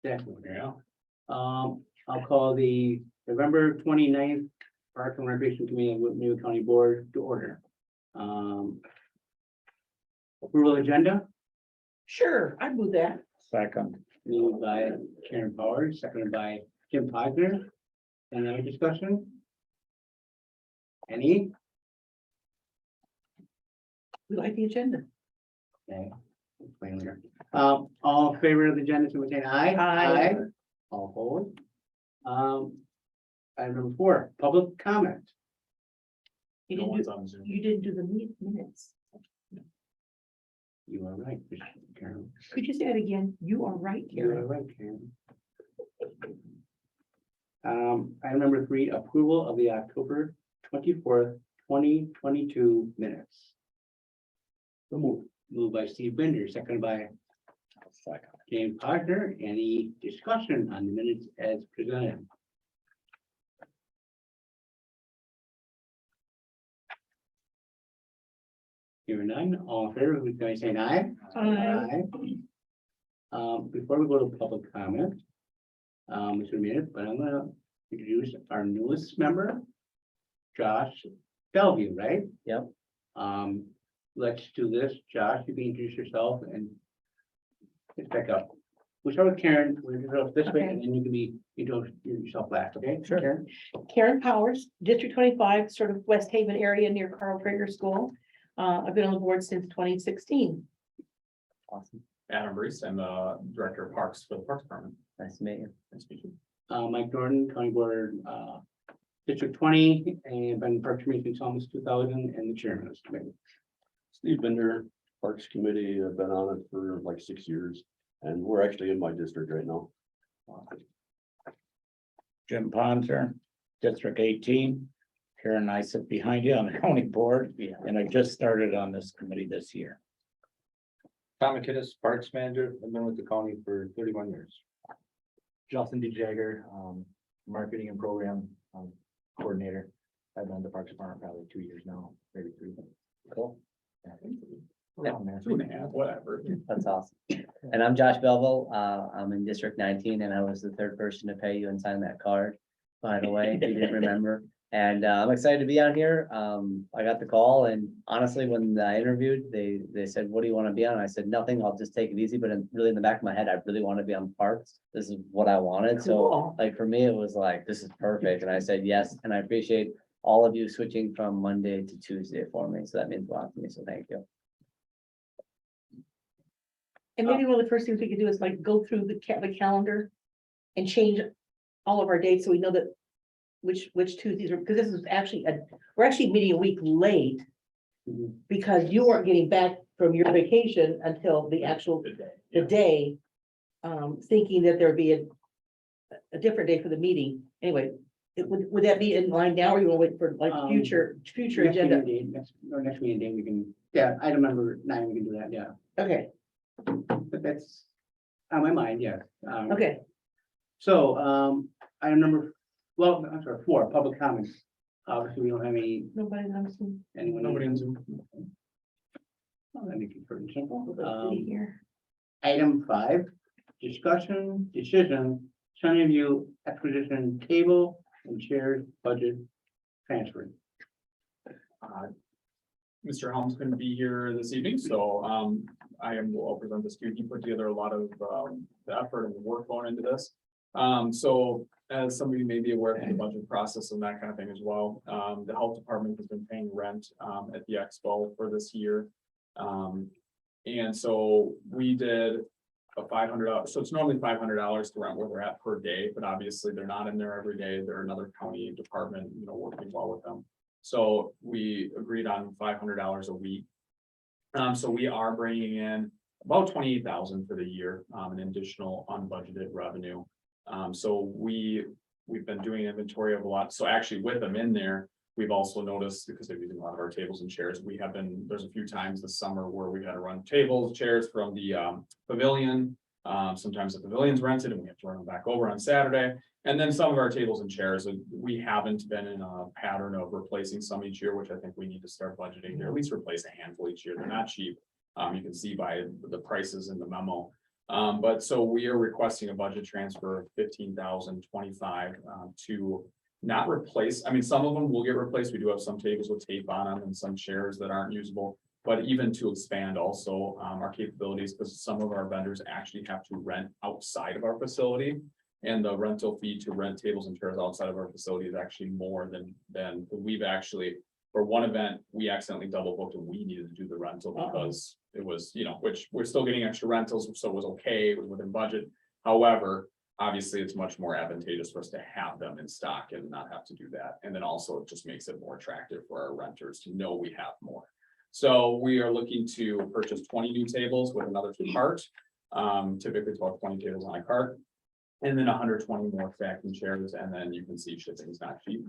Definitely, yeah. I'll call the November 29th Park and Recreation Committee of Winnebago County Board to order. Approval agenda, Sure, I move that. Second. moved by Karen Powers, seconded by Jim Podger. Any other discussion? Any? We like the agenda. Okay. Explain later. All in favor of the agenda, so we say aye. Aye. All opposed. Item number 4, public comment. You No didn't one's do, on Zoom. you didn't do the minutes. You are right, Karen. Could you say that again? You are right, You are Karen. right, Karen. Item number 3, approval of the October 24th, 2022 minutes. Moved by Steve Binder, seconded by Second. James Podger. Any discussion on the minutes as presented? Hearing none, all in favor, who's going to say aye? Aye. Before we go to public comment, it's a minute, but I'm gonna introduce our newest member, Josh Bellevue, right? Yep. Let's do this. Josh, you can introduce yourself and let's back up. We'll start with Karen. We'll introduce this way, and then you can be introduce yourself last, okay? Sure. Karen? Karen Powers, District 25, sort of West Haven area near Carl Traeger School. I've been on the board since 2016. Awesome. Adam Reese, I'm the Director of Parks for the Parks Department. Nice to meet you. Nice to meet you. Mike Jordan, County Board, District 20, and been Parks Commission since almost 2000, and the chairman of this committee. Steve Bender, Parks Committee, I've been on it for like 6 years, and we're actually in my district right now. Jim Ponzer, District 18. Karen and I sit behind you on the county board, and I just started on this committee this year. Tom McKinnis, Parks Manager. I've been with the county for 31 years. Justin DeJagger, Marketing and Program Coordinator. I've been in the Parks Department probably 2 years now, maybe 3. Cool. Yeah, around there. 2.5, whatever. That's awesome. And I'm Josh Belleville. I'm in District 19 and I was the third person to pay you and sign that card, by the way, if you didn't remember. And I'm excited to be on here. I got the call and honestly, when I interviewed, they said, what do you want to be on? I said, nothing, I'll just take it easy. But really in the back of my head, I really want to be on parks. This is what I wanted. So Cool. like for me, it was like, this is perfect. And I said, yes. And I appreciate all of you switching from Monday to Tuesday for me. So that means a lot to me. So thank you. And maybe one of the first things we could do is like go through the calendar and change all of our dates so we know that which Tuesdays are, because this is actually, we're actually meeting a week late Mhm. because you weren't getting back from your vacation until the actual, the day, thinking that there'd be a different day for the meeting. Anyway, would that be in line now or you want to wait for like future Next agenda? meeting date, next meeting day, we can, yeah, item number 9, we can do that, yeah. Okay, But that's on my mind, yeah. okay. So, item number, well, I'm sorry, 4, public comments. Obviously, we don't have Nobody knows. anyone. Nobody on Zoom. Well, that makes it pretty simple. Nobody here. Item 5, discussion, decision, Sunny View acquisition table and chairs budget transfer. Mr. Helms couldn't be here this evening, so I'll present this to you. He put together a lot of the effort and the work going into this. So as some of you may be aware of the budget process and that kind of thing as well, the health department has been paying rent at the expo for this year. And so we did a $500, so it's normally $500 to rent where they're at per day, but obviously they're not in there every day. They're another county department, working well with them. So we agreed on $500 a week. So we are bringing in about 28,000 for the year, an additional unbudgeted revenue. So we've been doing inventory of a lot. So actually with them in there, we've also noticed, because they're using a lot of our tables and chairs, there's a few times this summer where we had to run tables, chairs from the pavilion. Sometimes the pavilion's rented and we have to run them back over on Saturday. And then some of our tables and chairs, we haven't been in a pattern of replacing some each year, which I think we need to start budgeting, or at least replace a handful each year. They're not cheap. You can see by the prices in the memo. But so we are requesting a budget transfer of 15,025 to not replace, I mean, some of them will get replaced. We do have some tables with tape on them and some chairs that aren't usable. But even to expand also our capabilities, because some of our vendors actually have to rent outside of our facility. And the rental fee to rent tables and chairs outside of our facility is actually more than we've actually. For one event, we accidentally double booked and we needed to do the rental because it was, which we're still getting extra rentals, so it was okay, it was within budget. However, obviously, it's much more advantageous for us to have them in stock and not have to do that. And then also it just makes it more attractive for our renters to know we have more. So we are looking to purchase 20 new tables with another cart. Typically it's about 20 tables on a cart. And then 120 more stacking chairs, and then you can see shipping is not cheap.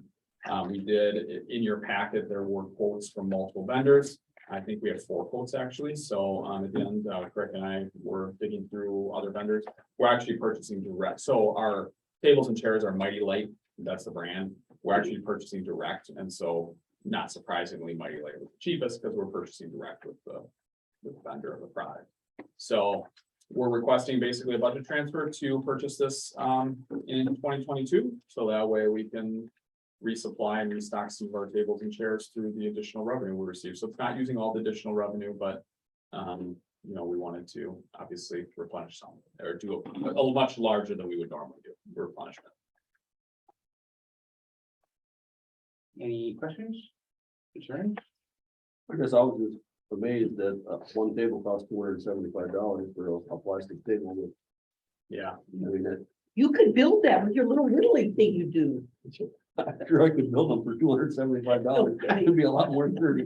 We did, in your packet, there were quotes from multiple vendors. I think we have 4 quotes actually, so at the end, Craig and I were digging through other vendors. We're actually purchasing direct, so our tables and chairs are Mighty Light, that's the brand. We're actually purchasing direct, and so not surprisingly, Mighty Light was the cheapest because we're purchasing direct with the vendor of the product. So we're requesting basically a budget transfer to purchase this in 2022, so that way we can resupply and restock some of our tables and chairs through the additional revenue we receive. So it's not using all the additional revenue, but we wanted to obviously replenish some or do a much larger than we would normally do replenishment. Any questions? Concerns? I guess I was just amazed that one table cost $275 for a plastic table. Yeah. I mean, that, You could build that with your little whittling thing you do. I'm sure I could build them for $275. It'd be a lot more than 30.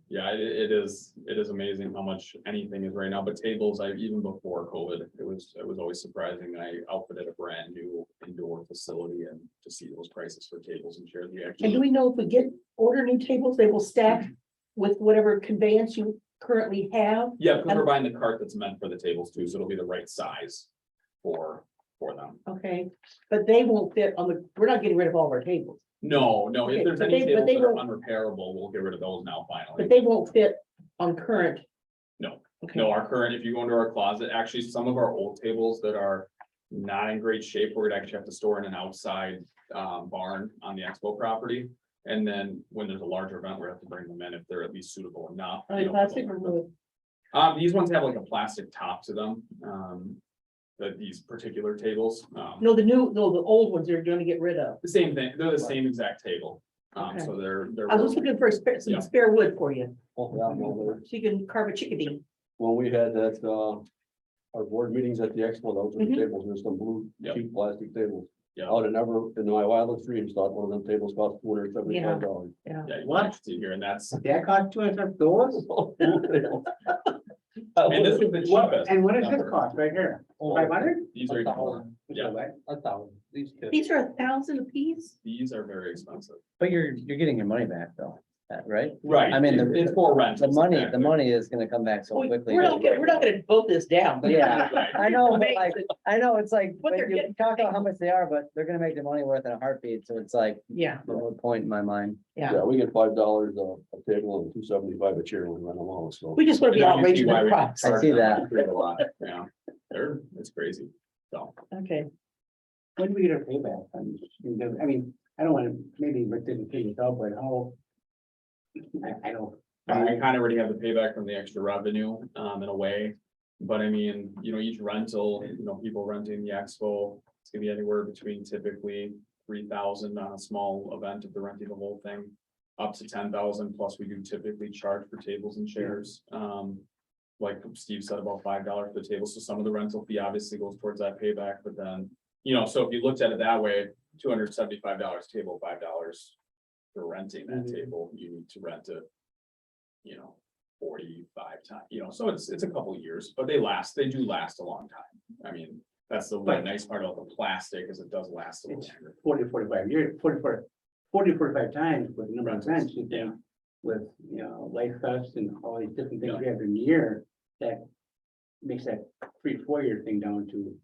Yeah, it is amazing how much anything is right now, but tables, even before COVID, it was always surprising. I outfitted a brand new indoor facility and to see those prices for tables and chairs. And do we know if we order new tables, they will stack with whatever conveyance you currently have? Yeah, because we're buying the cart that's meant for the tables too, so it'll be the right size for them. Okay, but they won't fit we're not getting rid of all of our tables, No, Okay, if there's but any they tables that are won't- unrepairable, we'll get rid of those now finally. but they won't fit on current. No. Okay. No, our current, if you go into our closet, actually, some of our old tables that are not in great shape, we're gonna actually have to store in an outside barn on the expo property. And then when there's a larger event, we have to bring them in if they're at least suitable enough. Are they plastic or wood? These ones have like a plastic top to them. These particular tables, No, the old ones you're gonna get rid of. the same thing, they're the same exact table. Okay. So they're. I was just looking for some Yeah. spare wood for you, Oh, yeah, well, so you can carve a chickadee. when we had that, our board meetings at the expo, those were the Mhm. tables, there's some blue Yep. cheap plastic tables. Yeah. I would have never, in my wildest dreams, thought one of them tables cost $275. Yeah, you What? can see here, and that's, That cost $200? and this is the cheapest. And what does this number. cost right here? 500? These are, Yeah. These These are 1,000 a piece? these are very expensive. But you're getting your money back though, right? Right. I mean, It's for rent. The money is gonna come back so Well, quickly. We're not gonna vote this down, but Yeah, Right. I know, but like, I know, it's like, What but they're you getting- talk about how much they are, but they're gonna make the money worth in a heartbeat, so it's like, yeah, a moot point in my mind. yeah. Yeah, we get $5 a table and $275 a chair when we run them all, so. We just wanna be Yeah, you see outraged why at we the price. I see that. charge them a lot, Yeah, it's crazy. So, Okay, When do we get our payback? I mean, I don't want to, maybe Rick didn't pay himself, but how? I don't. I kind of already have the payback from the extra revenue, in a way. But I mean, each rental, people renting the expo, it's gonna be anywhere between typically 3,000 on a small event if they're renting the whole thing. Up to 10,000, plus we do typically charge for tables and chairs. Like Steve said, about $5 per table, so some of the rental fee obviously goes towards that payback, but then, so if you looked at it that way, $275 table, $5 for renting that table, you need to rent it. 45 times, so it's a couple of years, but they do last a long time. I mean, that's the Right. nice part about the plastic is it does last a little It's longer. 45 years, 45 times with the number of events you Yeah. think with, Life Fest and all these different things we have in the year, that makes that 3-4 year thing down to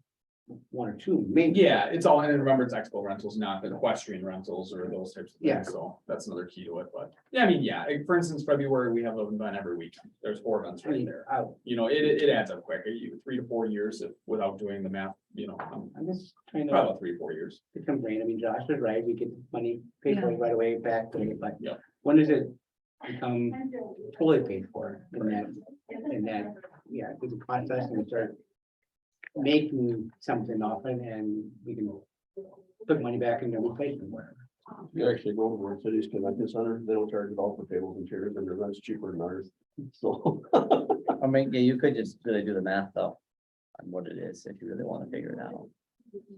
one or two, maybe. Yeah, it's all, and remember, it's expo rentals, not the equestrian rentals or those types of Yeah. things, so that's another key to it, but. Yeah, I mean, yeah, like, for instance, February, we have an event every weekend, there's 4 events right there. You know, it adds up quick, 3 to 4 years if, without doing the math, you know, I'm just trying to probably 3 or 4 years. become brain. I mean, Josh is right. We get the money paid for it right away back, but Yeah. when does it become fully paid for? In that, yeah, it's a process and we start making something off it and we can put money back into replacement whatever. You actually go to World Cities Convention Center, they don't charge at all for tables and chairs, and their rent's cheaper than ours. So, I mean, yeah, you could just really do the math though, on what it is, if you really wanna figure it out.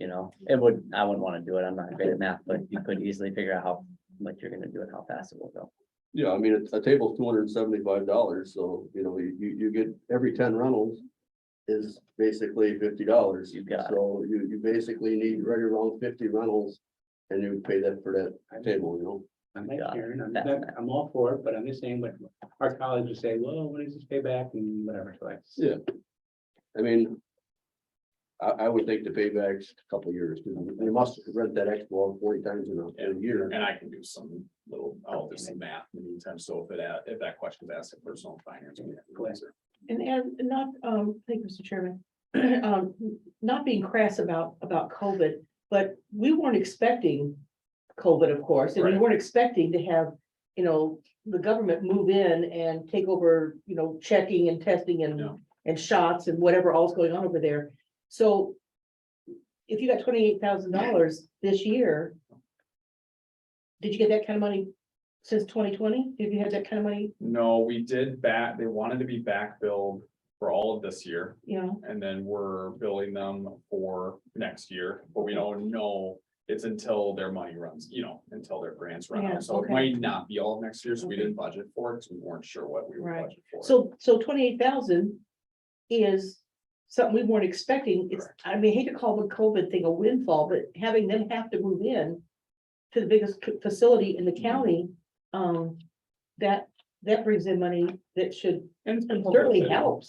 You know, I wouldn't wanna do it, I'm not great at math, but you could easily figure out how much you're gonna do and how fast it will go. yeah, I mean, a table's $275, so, you know, you get every 10 rentals is basically $50. You got it. So you basically need right around 50 rentals, and you pay that for that table, you know? I'm like Got it. Karen, That- I'm all for it, but I'm just saying, but our colleagues say, well, when does this pay back and whatever, so it's. Yeah. I mean, I would think the payback's a couple of years, because you must rent that expo 40 times in a year. And I can do some little, I'll do some math in the meantime, so if that question is asked in personal finance. we have to answer. And not, thank you, Mr. Chairman, not being crass about COVID, but we weren't expecting COVID, of course, and we Right. weren't expecting to have, you know, the government move in and take over, you know, checking and testing Yeah. and shots and whatever all's going on over there. So if you got $28,000 this year, did you get that kind of money since 2020? Have you had that kind of money? No, we did they wanted to be back billed for all of this year. You know, And then we're billing them for next year, but we don't know, it's until their money runs, you know, until their grants run Yeah, out, so it okay. might not be all of next year, so we Okay. didn't budget for it, because we weren't sure what we were Right. budgeting for. so 28,000 is something we weren't expecting. It's, Correct. I mean, I hate to call the COVID thing a windfall, but having them have to move in to the biggest facility in the county, that brings in money that should And it's been certainly public. help.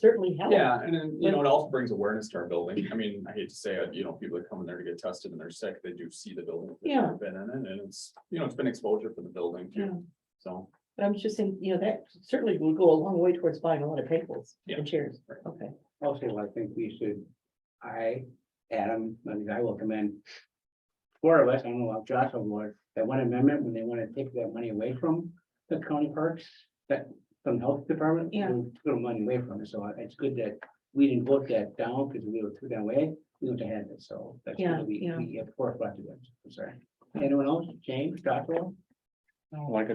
Yeah, and then, you know, it also brings awareness to our building. I mean, I hate to say it, you know, people that come in there to get tested and they're sick, they do see the building. if they've Yeah. never Been in it, and it's, you know, it's been exposure for the building Yeah. too, so. But I'm just saying, you know, that certainly would go a long way towards buying a lot of tables Yeah. and chairs. Right. Okay. Also, I think we should, Adam, I will commend 4 of us, I don't know about Josh or that one amendment, when they want to take that money away from the county parks, that, from the health department. Yeah. we'll Put the money away from it, so it's good that we didn't vote that down, because we took that away, we went ahead of it, so that's Yeah, good, yeah. we have forefront of it, I'm sorry. Anyone else, James, Joshua? Like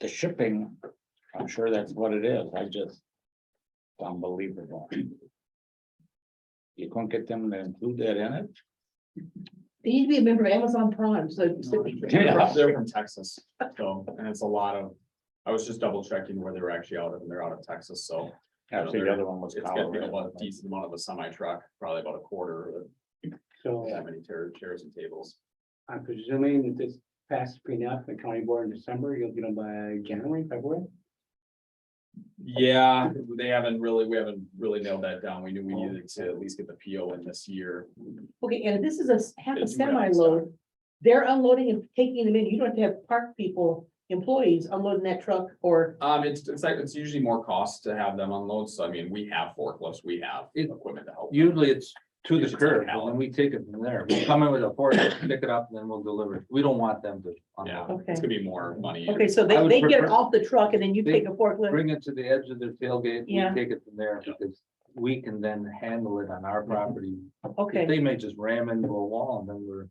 the shipping, I'm sure that's what it is. I just. Unbelievable. You couldn't get them to include that in it? They need to be a member of Amazon Prime, so. Yeah. They're from Texas, so, and it's a lot of, I was just double checking where they were actually out of, and they're out of Texas, so. Actually, the other one was It's gonna be Colorado. a decent amount of a semi truck, probably about a quarter of So that many chairs and tables. I'm presuming that this passes prenup, the county board in December, you'll get them by January, February? Yeah, we haven't really nailed that down. We knew we needed to at least get the PO in this year. Okay, and if this is half a It's really semi load, they're unloading and taking them in. You don't have to have park people, employees unloading that truck or, It's usually more cost to have them unload, so I mean, we have forklifts, we have equipment to help. Usually it's to the Usually it's on curb, and pallet. then we take it from there. We come in with a fork, pick it up, and then we'll deliver. it. We don't want them to. Yeah, unload. Okay. it's gonna be more money. okay, so I they would get it prefer- off the truck and then you take a forklift. Bring it to the edge of the tailgate, we Yeah. take it from there, because we can then handle it on our property. Okay, They may just ram into a wall, and then we're,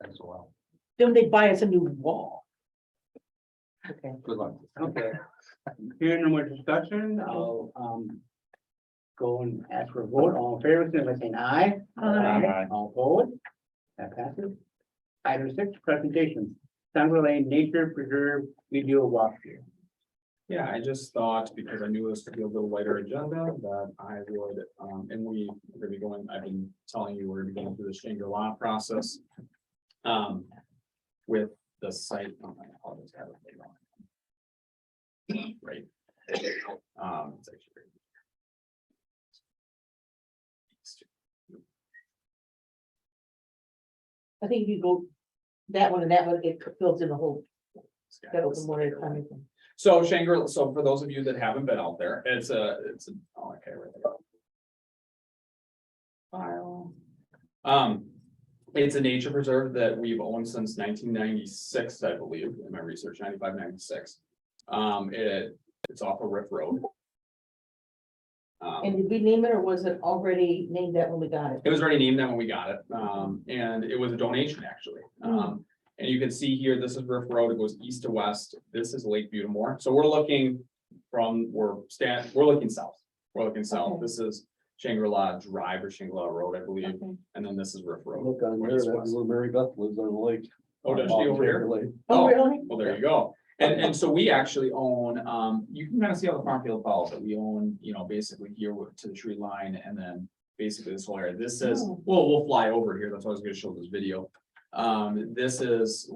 as well. then they buy us a new wall. Okay, Good luck. Okay. Hearing no more discussion, I'll, go and ask for a vote, all in favor, signify by saying aye. Aye. All opposed, that passes. Item 6, presentation, Sangre Lane Nature Preserve Video Walkthrough. Yeah, I just thought, because I knew this would be a little lighter agenda, that I would, and we're gonna be going, I've been telling you, we're gonna be going through the Shangri-La process. With the site. Oh, I apologize, I have it later on. Right. It's actually great. I think if you go that one and that one, it fills in the whole, that open one at a time. So Shangri-La, so for those of you that haven't been out there, it's a, oh, okay, right there. It's a nature preserve that we've owned since 1996, I believe, in my research, 95, 96. It's off of Riff Road. And did we name it or was it already named that when we got it? It was already named that when we got it, and it was a donation, actually. And you can see here, this is Riff Road, it goes east to west, this is Lake Butamore, so we're looking from, we're looking south. We're looking south, Okay. this is Shangri-La Drive or Shangri-La Road, I believe, Okay. and then this is Riff Road. Look on where there, this that's was. where Mary Beth lives on the lake. Oh, does she over here? Lake. Oh, really? Well, there you go. And so we actually own, you can kind of see how the farm field follows it. We own, basically here to the tree line and then basically this whole area. This is, Oh. well, we'll fly over here. That's why I was gonna show this video. This is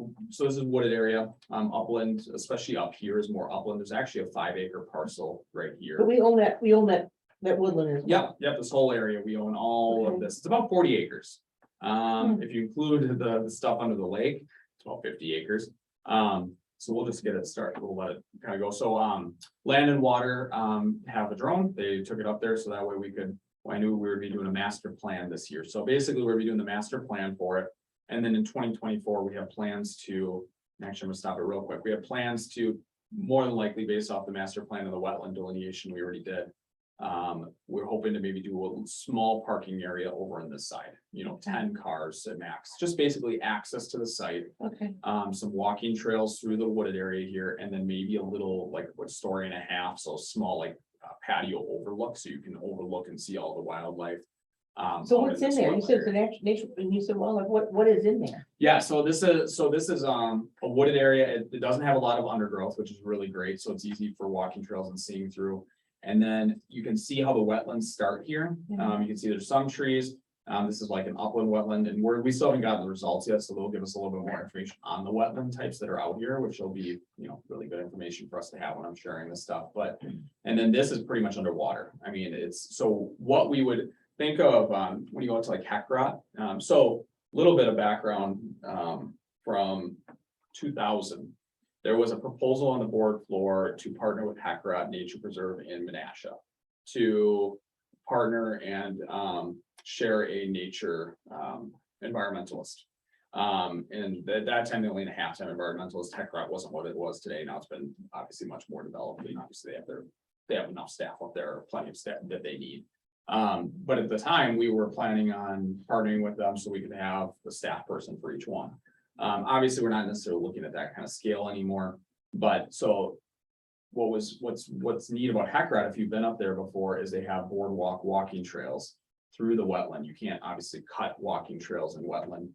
wooded area, upland, especially up here is more upland. There's actually a 5-acre parcel right here. But we own that woodland as well. Yep, this whole area, we own all of Okay. this. It's about 40 acres. If you include the stuff under the lake, it's about 50 acres. So we'll just get it started. We'll let it kind of go. So, Land and Water, have a drone. They took it up there so that way I knew we would be doing a master plan this year. So basically we'll be doing the master plan for it. And then in 2024, we have plans to, actually, I'm gonna stop it real quick. We have plans to more than likely based off the master plan of the wetland delineation we already did. We're hoping to maybe do a small parking area over on this side, 10 cars at max, just basically access to the site. Okay, Some walking trails through the wooded area here, and then maybe a little, like, what, story and a half, so small, like, patio overlook, so you can overlook and see all the wildlife. so out what's in this there? You wetland said it's area. a nature, and you said, well, like, what is in there? Yeah, so this is a wooded area. It doesn't have a lot of undergrowth, which is really great, so it's easy for walking trails and seeing through. And then you can see how the wetlands start here. You can see there's some trees. This is like an upland wetland, and we still haven't gotten the results yet, so they'll give us a little bit more information on the wetland types that are out here, which will be, really good information for us to have when I'm sharing this stuff. But, and then this is pretty much underwater. I mean, it's, so what we would think of, when you go to like Hecrot, so a little bit of background, from 2000. There was a proposal on the board floor to partner with Hecrot Nature Preserve in Menasha to partner and share a nature environmentalist. And at that time, the only half-time environmentalist, Hecrot wasn't what it was today. Now it's been obviously much more developed. And obviously they have enough staff up there, plenty of staff that they need. But at the time, we were planning on partnering with them so we could have a staff person for each one. Obviously, we're not necessarily looking at that kind of scale anymore, but so what's neat about Hecrot, if you've been up there before, is they have boardwalk walking trails through the wetland. You can't obviously cut walking trails in wetland.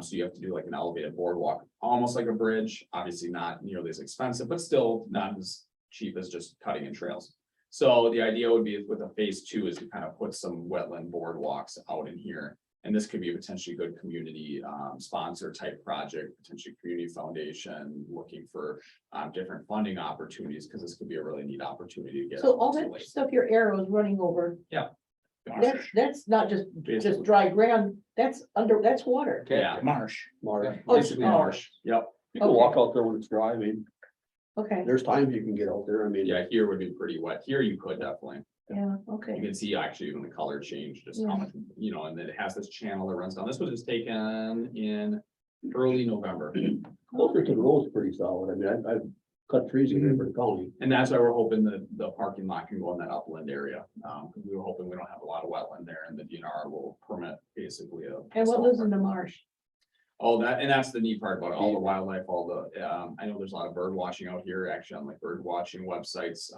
So you have to do like an elevated boardwalk, almost like a bridge, obviously not nearly as expensive, but still not as cheap as just cutting in trails. So the idea would be with a phase 2 is to kind of put some wetland boardwalks out in here. And this could be a potentially good community sponsor type project, potentially community foundation, looking for different funding opportunities, because this could be a really neat opportunity to get. So all to that lake. stuff your arrows running over, that's not just Basically. dry ground, that's water. Yeah. Marsh. Marsh. Basically Oh. marsh, yep. You can walk out there when it's dry. I mean, Okay, there's times you can get out there. I mean. Yeah, here would be pretty wet. Here you could definitely. yeah, You okay. can see actually even the color change, just how Yeah. much, and then it has this channel that runs down. This was just taken in early November. Closer to the road's pretty solid. I mean, I've cut trees in Denver County. And that's why we're hoping that the parking lot can go in that upland area. Because we were hoping we don't have a lot of wetland there and the DNR will permit basically a. And what lives in the marsh? Oh, that's the neat part about it, all the wildlife, all the, I know there's a lot of bird watching out here, actually on like bird watching websites,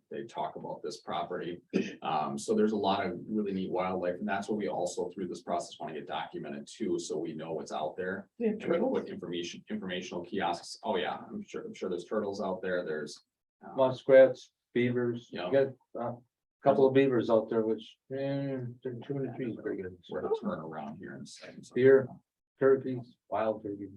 they talk about this property. So there's a lot of really neat wildlife, and that's what we also through this process want to get documented too, so we know what's out there. We have And we can turtles? put informational kiosks, oh yeah, I'm sure there's turtles out there, there's. Muskrats, beavers, you Yeah. got a couple of beavers out there, which, they're chewing the trees pretty good. Where to turn around here in a second. Deer, turkeys, wild turkeys.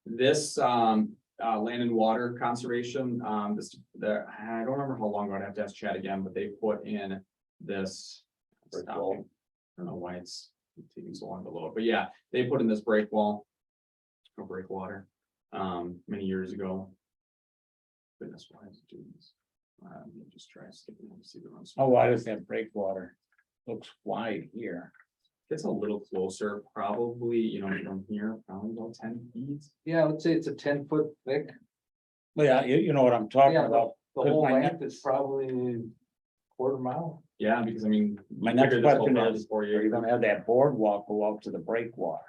This land and water conservation, I don't remember how long ago, I'd have to ask Chad again, but they put in this. Break Stop wall. me. I don't know why it's taking so long to load, but yeah, they put in this break wall. of breakwater, many years ago. Goodness, why is it doing this? Let me just try skipping to see the runs. Oh, why does that breakwater? Looks wide here. It's a little closer, probably, you know, from here, probably about 10 feet. Yeah, I would say it's a 10-foot thick. Well, yeah, you know what I'm talking Yeah, about. The Because whole my length is probably quarter mile. Yeah, because I mean. My next figure this whole question project is, 48 are you gonna have that boardwalk go out to the breakwater?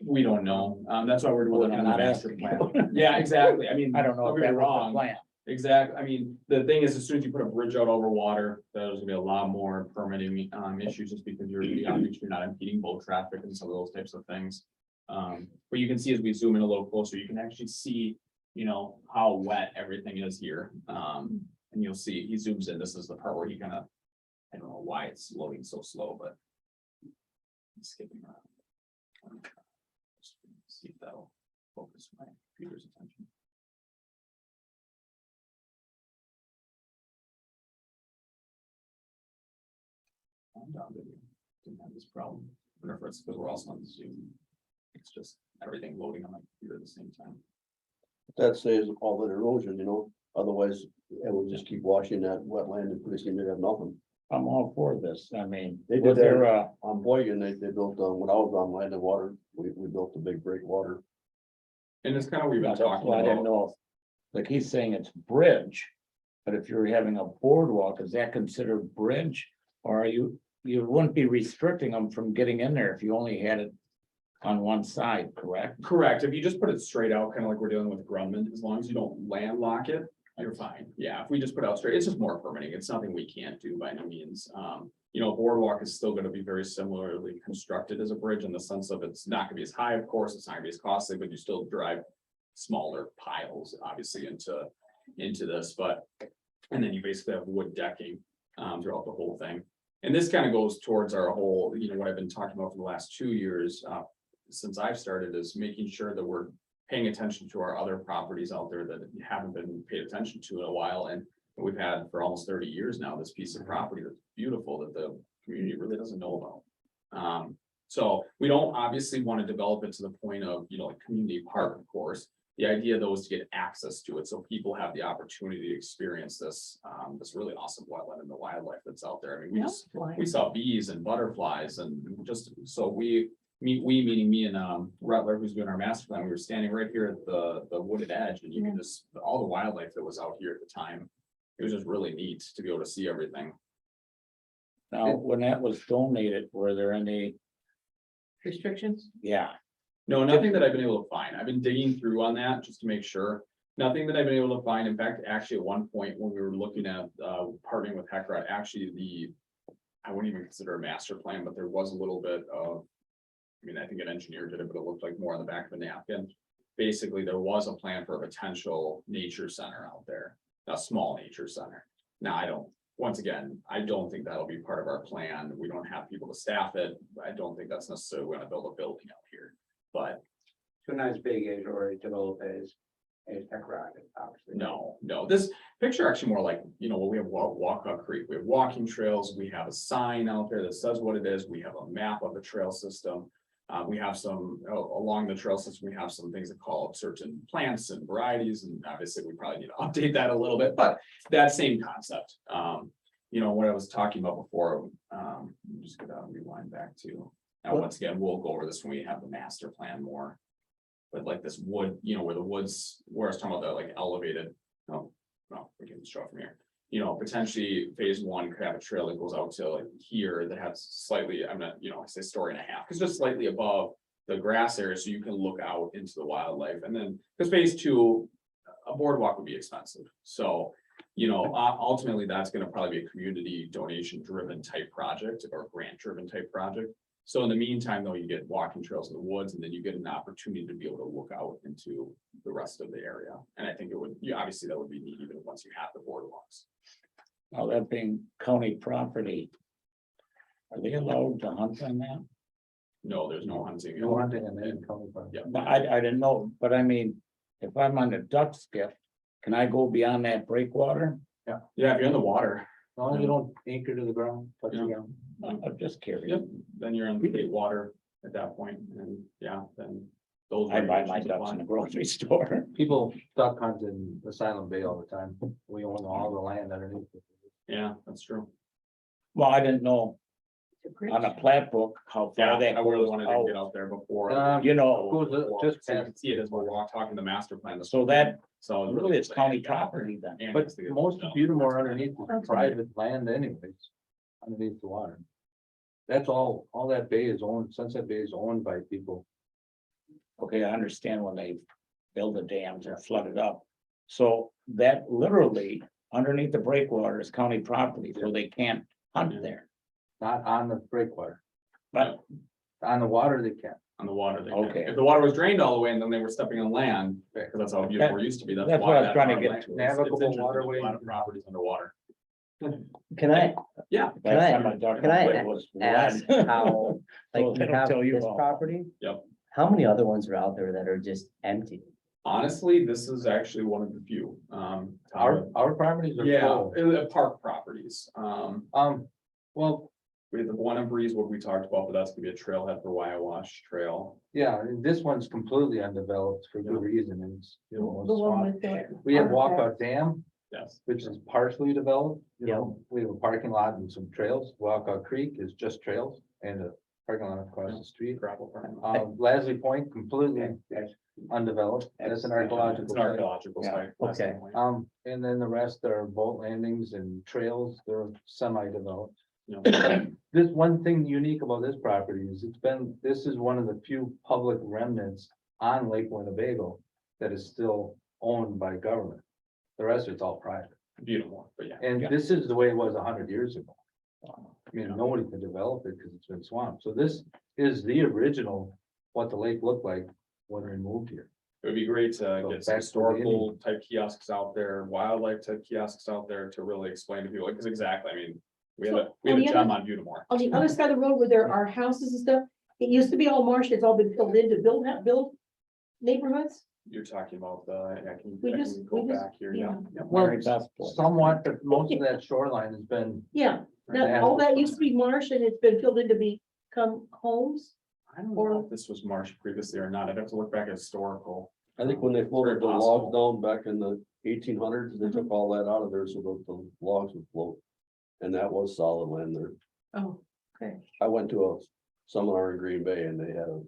We don't know. That's why we're Well, looking I'm at the not master asking. plan. Yeah, exactly. I mean. I don't know don't if get me that was the wrong. plan. Exactly. I mean, the thing is, as soon as you put a bridge out over water, there's gonna be a lot more permitting issues just because you're not impeding boat traffic and some of those types of things. But you can see as we zoom in a little closer, you can actually see, you know, how wet everything is here. And you'll see, he zooms in. This is the part where he kind of, I don't know why it's loading so slow, but he's skipping around. See if that'll focus my computer's attention. I'm down video. Didn't have this problem. Whenever it's because we're also on Zoom. It's just everything loading on my computer at the same time. That saves all that erosion, you know, otherwise it will just keep washing that wetland and pretty soon they have nothing. I'm all for this. I mean, They was did there that on Boygan, they built, when I was on land and water, we built a big breakwater. And it's kind of what we've been that's talking why I didn't about. know. Like he's saying it's bridge, but if you're having a boardwalk, is that considered bridge? Or are you wouldn't be restricting them from getting in there if you only had it on one side, correct? Correct. If you just put it straight out, kind of like we're dealing with Grumman, as long as you don't landlock it, you're fine. Yeah, if we just put out straight, it's just more permitting. It's nothing we can't do by no means. You know, boardwalk is still gonna be very similarly constructed as a bridge in the sense of it's not gonna be as high, of course, it's not gonna be as costly, but you still drive smaller piles, obviously, into this, but. And then you basically have wood decking throughout the whole thing. And this kind of goes towards our whole, you know, what I've been talking about for the last 2 years, since I've started, is making sure that we're paying attention to our other properties out there that haven't been paid attention to in a while. And we've had for almost 30 years now, this piece of property that's beautiful that the community really doesn't know about. So we don't obviously want to develop it to the point of, you know, like community park, of course. The idea though is to get access to it, so people have the opportunity to experience this, this really awesome wetland and the wildlife that's out there. I mean, we saw bees and butterflies and just, so meaning me and Rutler, who's doing our master plan, we were standing right here at the wooded edge, and you can just, all the wildlife that was out here at the time. It was just really neat to be able to see everything. Now, when that was donated, were there any, Restrictions? yeah, No, nothing that I've been able to find. I've been digging through on that just to make sure. Nothing that I've been able to find. In fact, actually, at one point when we were looking at partnering with Heckrod, actually I wouldn't even consider a master plan, but there was a little bit of, I mean, I think an engineer did it, but it looked like more on the back of a napkin. Basically, there was a plan for a potential nature center out there, a small nature center. Now, once again, I don't think that'll be part of our plan. We don't have people to staff it. I don't think that's necessarily going to build a building out here, but So not as big as or developed as Heckrod, obviously. no, this picture actually more like, you know, we have Walcott Creek, we have walking trails, we have a sign out there that says what it is, we have a map of the trail system. We have some, along the trail system, we have some things that call up certain plants and varieties, and obviously we probably need to update that a little bit, but that same concept. You know, what I was talking about before, just go down and rewind back to, now, once again, we'll go over this when we have the master plan more. But like this wood, you know, where the woods, where I was talking about that like elevated, no, we can show it from here. You know, potentially phase 1 could have a trail that goes out to like here that has slightly, I'm not, you know, I say story and a half, because just slightly above the grass area, so you can look out into the wildlife. And then, because phase 2, a boardwalk would be expensive. So, you know, ultimately that's going to probably be a community donation driven type project or grant driven type project. So in the meantime, though, you get walking trails in the woods, and then you get an opportunity to be able to look out into the rest of the area. And I think it would, obviously that would be neat even once you have the boardwalks. now that being county property. Are they allowed to hunt on that? No, there's no hunting. No hunting and then coming from. Yeah. But I didn't know, but I mean, if I'm on the duck skiff, can I go beyond that breakwater? Yeah, if you're in the water, As long as you don't anchor to the ground, touch the Yeah. ground. I'm just curious. Yep. then you're in the water at that point, and yeah, then those. I buy my regulations ducks in apply. the grocery store. People duck hunt in Asylum Bay all the time. We own all the land underneath. it. Yeah, that's true. Well, I didn't know on a plat book how Yeah, far that I really goes wanted to get out. out there before. You know, Goes just So you past, can see it as we're talking the master plan. so that So really it's county property then. but most of Beaumont underneath is private land anyways, underneath the water. That's all that bay is owned, Sunset Bay is owned by people. Okay, I understand when they build the dams and flood it up. So that literally underneath the breakwater is county property, so they can't hunt there. Not on the breakwater, But on the water they can. On the water. they Okay. can. If the water was drained all the way and then they were stepping on land, because that's how Beaumont used to be. that's why what I was that trying to part of get land to. was- Navigable it's interesting, waterway. A lot of properties underwater. Can I Yeah, Can I- Last time I talked can I about it was ask lead. how, like, So you that'll have tell you this all. property? Yep. How many other ones are out there that are just empty? honestly, this is actually one of the few. Our properties are Yeah, full. park properties. Well, We had the one in Breezewood we talked about, but that's gonna be a trailhead for Wash Trail. yeah, and this one's completely undeveloped for good reason, and it's, you know, The one swamp. with the. We have Walkout Dam, Yes. which is partially developed, you know, we have a parking lot and some trails. Walkout Creek is just trails and a parking lot across the street. Gravel farm. Lasley Point completely undeveloped, that's an archaeological It's an site. archaeological Yeah. site. Okay. And then the rest are boat landings and trails, they're semi-developed. Yeah. This one thing unique about this property is this is one of the few public remnants on Lake Winnebago that is still owned by government. The rest of it's all private, Beautiful, but yeah. and Yeah. this is the way it was 100 years ago. I mean, nobody could develop it because it's been swamped, so this is the original, what the lake looked like when we moved here. It would be great to So get some back to the historical type kiosks out there, wildlife type kiosks out there to really explain to people, because exactly, I mean. We have So, a on the gem other- on Beaumont. On the other side of the road where there are houses and stuff, it used to be all marsh, it's all been filled in to build neighborhoods. You're talking about the, I can We I just- can go we just- back here, yeah. yeah. Well, Very best place. somewhat, but most of that shoreline has been. Yeah, that, all that used to be marsh and it's been filled in to become homes. I don't know if this was marsh previously or not. I'd have to look back at historical. I think when they floated the Very logs possible. down back in the 1800s, they took all that out of there so that the logs would float. And that was solid land there. Oh, okay. I went to a seminar in Green Bay and they had a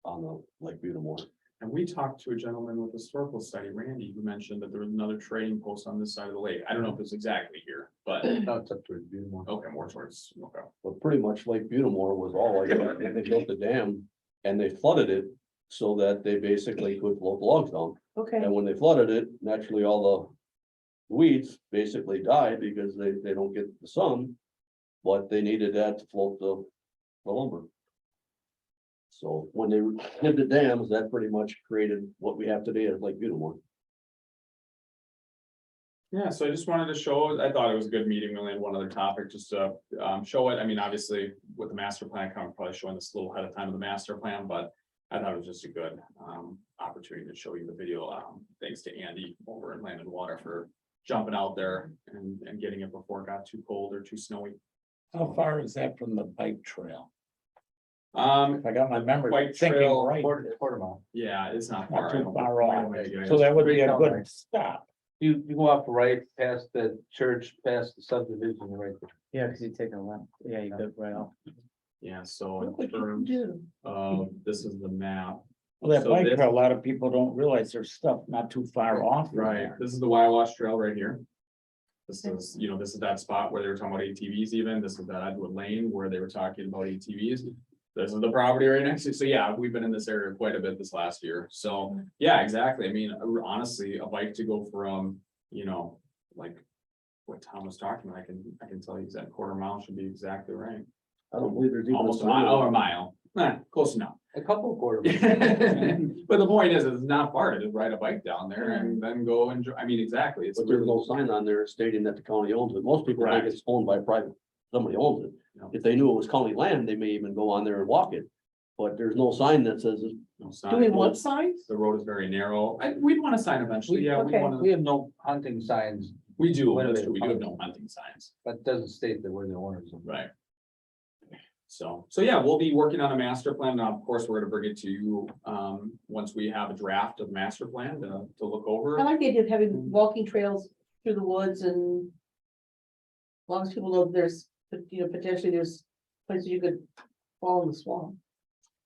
on the Lake Beaumont. And we talked to a gentleman with historical study, Randy, who mentioned that there was another trading post on this side of the lake. I don't know if it's exactly here, but No, it's up to Beaumont. okay, more towards, okay. But pretty much Lake Beaumont was all like that. And they built the dam and they flooded it so that they basically could float the logs down. Okay, And when they flooded it, naturally all the weeds basically die because they don't get the sun. But they needed that to float the lumber. So when they did the dams, that pretty much created what we have today as Lake Beaumont. Yeah, so I just wanted to show, I thought it was a good meeting. We only had one other topic, just to show it. I mean, obviously, with the master plan, I'm probably showing this a little ahead of time of the master plan, but I thought it was just a good opportunity to show you the video. Thanks to Andy over in Land and Water for jumping out there and getting it before it got too cold or too snowy. How far is that from the bike trail? Um, If I got my memory Bike thinking trail, right, Quarter mile. yeah, it's not not far. I too don't far think. off. Right, So that would be a Straight down good right. stop. You go off right past the church, past the subdivision, you're right there. Yeah, because you take a left. Yeah, you go right off. Yeah, so look in what you can terms do. of, this is the map. Well, that So bike this- trail, a lot of people don't realize there's stuff not too far off. from Right, there. this is the Wash Trail right here. This is, you know, this is that spot where they were talking about ATVs even. This is that Edwood Lane where they were talking about ATVs. This is the property right next to, so yeah, we've been in this area quite a bit this last year. So, yeah, exactly. I mean, honestly, a bike to go from, you know, like what Tom was talking about, I can tell you exact quarter mile should be exactly right. I don't believe there's even. Almost a mile, or a mile, close enough. A couple of quarter. But the point is, it's not far to just ride a bike down there and then go and, I mean, exactly, it's. But there's no sign on there stating that the county owns it. Most people think Right. it's owned by private, somebody owns it. No. If they knew it was county land, they may even go on there and walk it. But there's no sign that says it's No Do we sign. want signs? The road is very narrow. We'd want a sign eventually, yeah, we Okay. wanna, We have no hunting signs, we do, Wait a that's minute. true, we do have no hunting signs, but doesn't state that we're the owners of. right? So yeah, we'll be working on a master plan. Now, of course, we're gonna bring it to you, once we have a draft of master plan to look over. I like the idea of having walking trails through the woods and. As long as people know there's, potentially there's places you could fall in the swamp.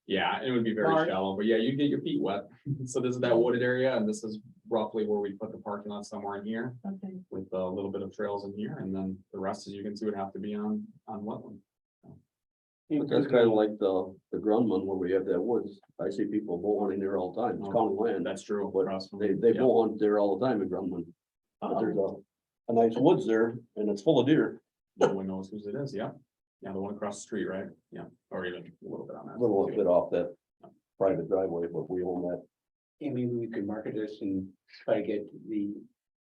Yeah, it would be very Mark. shallow, but yeah, you'd get your feet wet. So this is that wooded area, and this is roughly where we put the parking lot somewhere in here Okay. with a little bit of trails in here, and then the rest, as you can see, would have to be on wetland. But that's kind of like the Grumman where we have that woods. I see people bow hunting there all the time. It's county land. That's true. But across from- they yeah. bow hunt there all the time in Grumman. But there's a nice woods there and it's full of deer, No one knows whose it is, yeah. Yeah, the one across the street, right? Yeah, or even a little bit on that. a little bit off that private driveway, but we own that. And maybe we could market this and try to get the,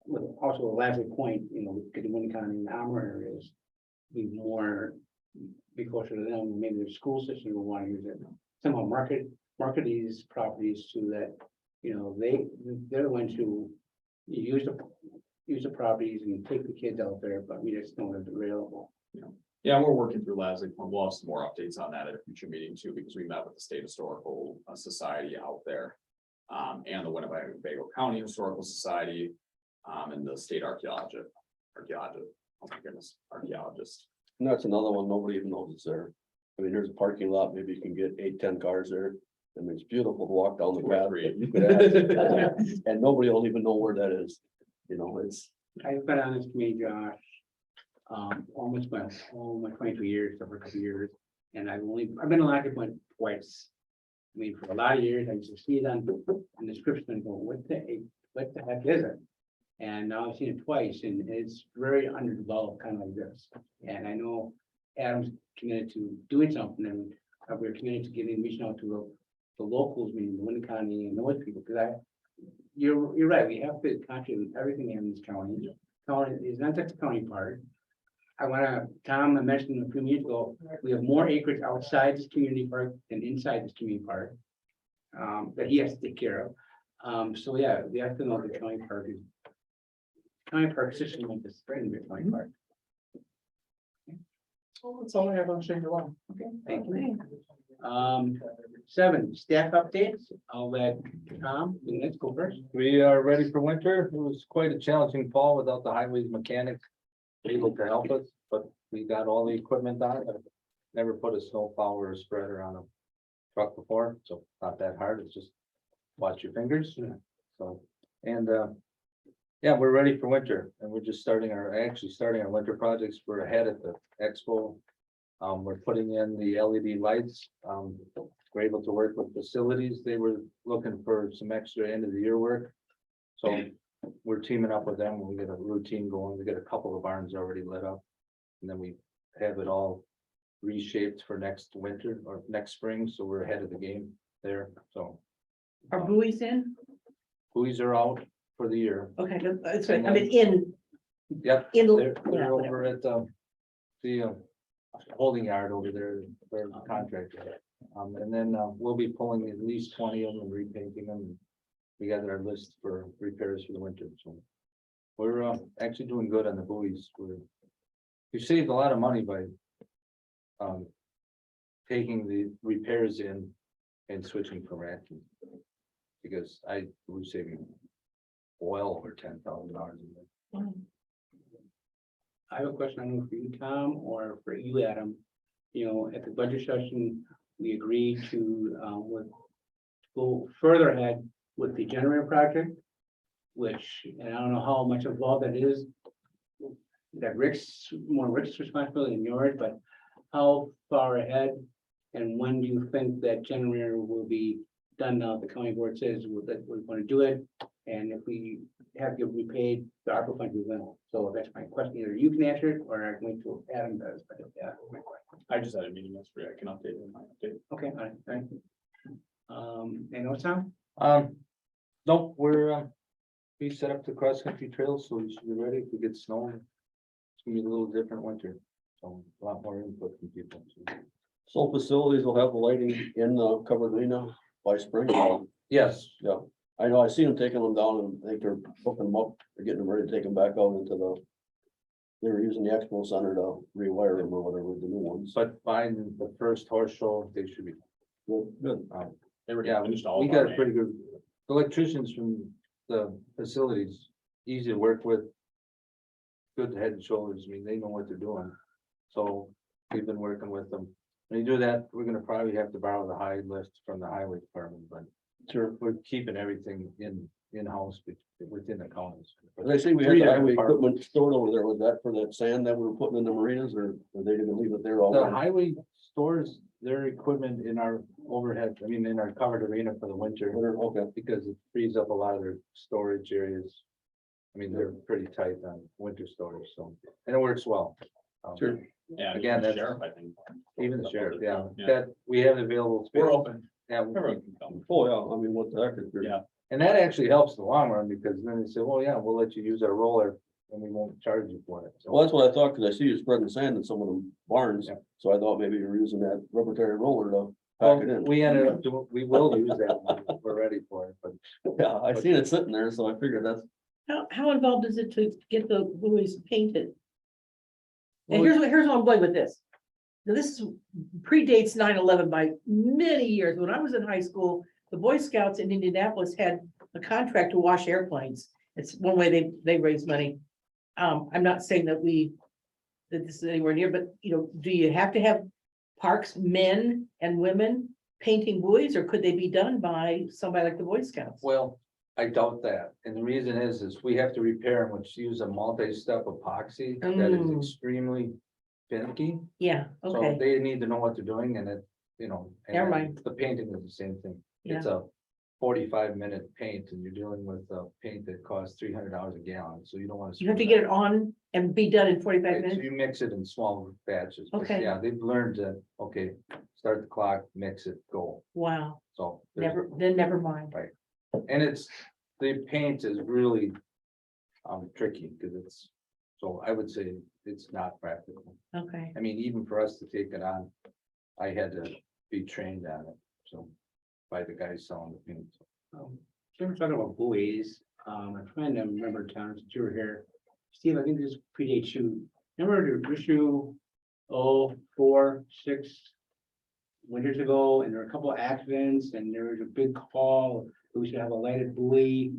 well, also a Lazary Point, get the Winnebago and Almer areas. Be more, be closer to them, maybe the school system will want to use it. Somehow market these properties so that, they're the ones who use the properties and take the kids out there, but we just know it's available. Yeah, we're working through Leslie. We'll have some more updates on that at a future meeting too, because we met with the State Historical Society out there. And the Winnebago County Historical Society, and the state archaeologist, oh my goodness, archaeologist. And that's another one, nobody even knows it's there. I mean, there's a parking lot, maybe you can get 8-10 cars there. I mean, it's beautiful to walk down the path. but you could ask, and nobody will even know where that is. It's, I've been on this committee, Josh. Almost my 22 years, over 2 years, and I've been a Lazary Point twice. I mean, for a lot of years, I used to see it on the description and go, what the heck is it? And now I've seen it twice, and it's very underdeveloped, kind of like this. And I know Adam's committed to doing something, and we're committed to reaching out to the locals, meaning the Winnebago County and those people, because you're right, we have to contribute everything in this county. County is not just the county part. Tom, I mentioned a few minutes ago, we have more acreage outside this community park than inside this community park. That he has to take care of. So yeah, we have to know the county park is. County park system like this, right in the county park. Well, that's all I have on Shangri-La. Okay, thank you. 7, staff updates. I'll let Tom, let's go first. We are ready for winter. It was quite a challenging fall without the highways mechanic able to help us, but we got all the equipment on it. I've never put a snowplow or a spreader on a truck before, so not that hard. It's just watch your fingers. So, and yeah, we're ready for winter, and we're just starting our winter projects. We're ahead at the expo. We're putting in the LED lights. We're able to work with facilities. They were looking for some extra end of the year work. So we're teaming up with them. We get a routine going. We get a couple of barns already lit up. And then we have it all reshaped for next winter or next spring. So we're ahead of the game there. So Are buoys in? buoys are out for the year. Okay, that's right. I mean, in. Yep. In. They're yeah, over at the holding yard over there, their contractor. And then we'll be pulling at least 20 of them and repainting them. We got our list for repairs for the winter, so we're actually doing good on the buoys. We've saved a lot of money by taking the repairs in and switching from racking. Because I was saving well over $10,000. I have a question, I don't know for you, Tom, or for you, Adam. At the budget session, we agreed to go further ahead with the generator project. Which, and I don't know how much involved that is. That more Rick's responsibility than yours, but how far ahead? And when do you think that generator will be done now? The county board says that we're going to do it. And if we have to get repaid, the ARPA fund, we will. So that's my question. Either you can answer it or I can wait till Adam does, but yeah, that's my question. I just had a meeting yesterday. I can update you on my update. Okay, all right, thank you. And what's Tom? No, we set up the cross country trails, so we should be ready if we get snow. It's gonna be a little different winter, so a lot more input from people. so facilities will have the lighting in the covered arena by spring. Yes, Yeah, I know, I seen them taking them down and I think they're hooking them up, they're getting them ready to take them back out into they were using the expo center to rewire them or whatever with the new ones. But by the first horse show, they should be. Good. They were Yeah, finished all. we of got our a May. pretty good, electricians from the facilities, easy to work with. Good head and shoulders, I mean, they know what they're doing, so we've been working with them. When you do that, we're gonna probably have to borrow the high lift from the highway department, but Sure. we're keeping everything in-house within the counties. But I see we had Three the different highway departments. equipment stored over there. Was that for that sand that we were putting in the marinas or are they gonna leave it there all? The winter? highway stores their equipment in our overhead, I mean, in our covered arena for the winter. Winter, okay. Because it frees up a lot of their storage areas. I mean, they're pretty tight on winter storage, so, and it works well. Sure. Yeah, Again, again, the that's- sheriff, I think. Even the sheriff, yeah, Yeah. that we have available. space. We're open. Yeah, Everyone can come. Oh, yeah, I mean, what the heck? if you're- Yeah. and that actually helps in the long run, because then they say, well, yeah, we'll let you use our roller, and we won't charge you for it. So, Well, that's what I thought, cause I see you spreading sand in some of them barns, Yeah. so I thought maybe you were using that rubber tire roller to pack it well, in. we ended up doing, we will use that, when we're ready for it, but Yeah, I seen it sitting there, so I figured that's, How involved is it to get the buoys painted? And Well, here's what I'm going with this. Now, this is predates 9/11 by many years. When I was in high school, the Boy Scouts in Indianapolis had a contract to wash airplanes. It's one way they raise money. I'm not saying that this is anywhere near, but do you have to have parks, men and women painting buoys, or could they be done by somebody like the Boy Scouts? well, I doubt that, and the reason is we have to repair them, which use a multi-step epoxy that is Mm. extremely finicky. Yeah, So okay, they need to know what they're doing and it, and Never mind. The painting is the same thing. It's a 45-minute paint and you're dealing with a paint that costs $300 a gallon, so you don't want to. you have to get it on and be done in 45 So minutes? you mix it in small batches. but Okay. Yeah, they've learned that, okay, start the clock, mix it, go. Wow, So. there's- never mind. Right. And the paint is really tricky because so I would say it's not practical. Okay, I mean, even for us to take it on, I had to be trained on it, so by the guys selling the paint. So we're talking about buoys, I'm trying to remember towns that you were here. Steve, I think this predates you. Remember the issue, 4, 6 winters ago, and there were a couple of accidents, and there was a big call, that we should have a lighted buoy.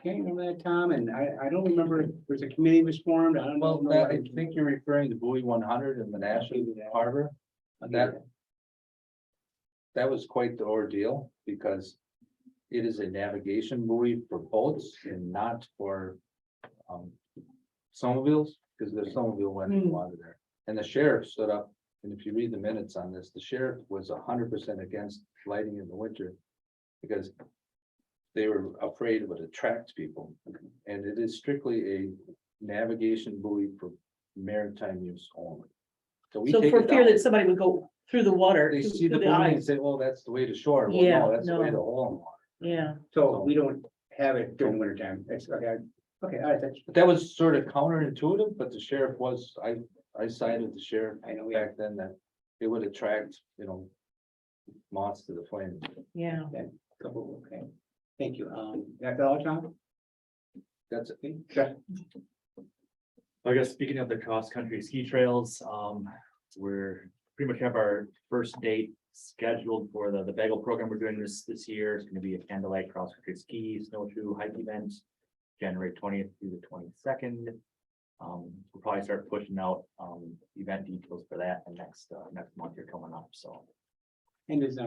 Can't you remember that, Tom? And I don't remember, there's a committee was formed, I don't know. Well, I think you're referring to buoy 100 in the National Harbor. That was quite the ordeal because it is a navigation buoy for boats and not for snowmobiles, because there's snowmobile went in the water there. And the sheriff stood up, and if you read the minutes on this, the sheriff was 100% against lighting in the winter because they were afraid it would attract people. And it is strictly a navigation buoy for maritime use only. we so take for it fear down. that somebody would go through the water. They through- see the through buoy and eyes. say, well, that's the way to shore. Well, Yeah, no, that's the way no. to hole in water. Yeah, So we don't have it during the winter time. It's okay. Okay, all right, that's, But that was sort of counterintuitive, but the sheriff was, I sided with the sheriff I know, back then that it would attract, moths to the flame. yeah. couple, okay. Thank you. That's all, John? That's it. Jeff? I guess speaking of the cross-country ski trails, we're pretty much have our first date scheduled for the bagel program we're doing this year. It's gonna be a candlelight cross-country ski, snowshoe hike event, January 20th through the 22nd. We'll probably start pushing out, event details for that and next month here coming up, so. And is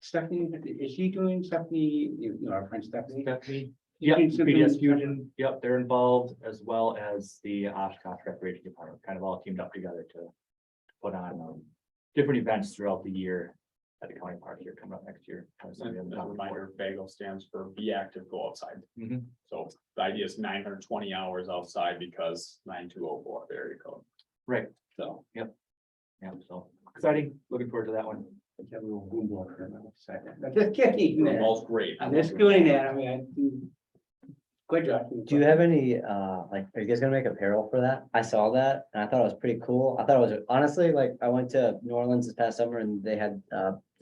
Stephanie, is she doing Stephanie, our friend Stephanie? Stephanie, You yep, doing something- PDS Fusion, yep, they're involved as well as the Oshkosh Recreation Department, kind of all teamed up together to put on different events throughout the year at the county park here coming up next year. As a reminder, BAGO stands for Be Active, Go Outside. Mhm. So the idea is 920 hours outside because 9204 area code. Right, So yeah, so exciting, looking forward to that one. Have a little boom board for them outside. I'm just kidding. all's great. I'm just doing that. I mean, I do. Good job. Do you have any, like, are you guys gonna make apparel for that? I saw that and I thought it was pretty cool. I thought it was, honestly, like, I went to New Orleans this past summer and they had,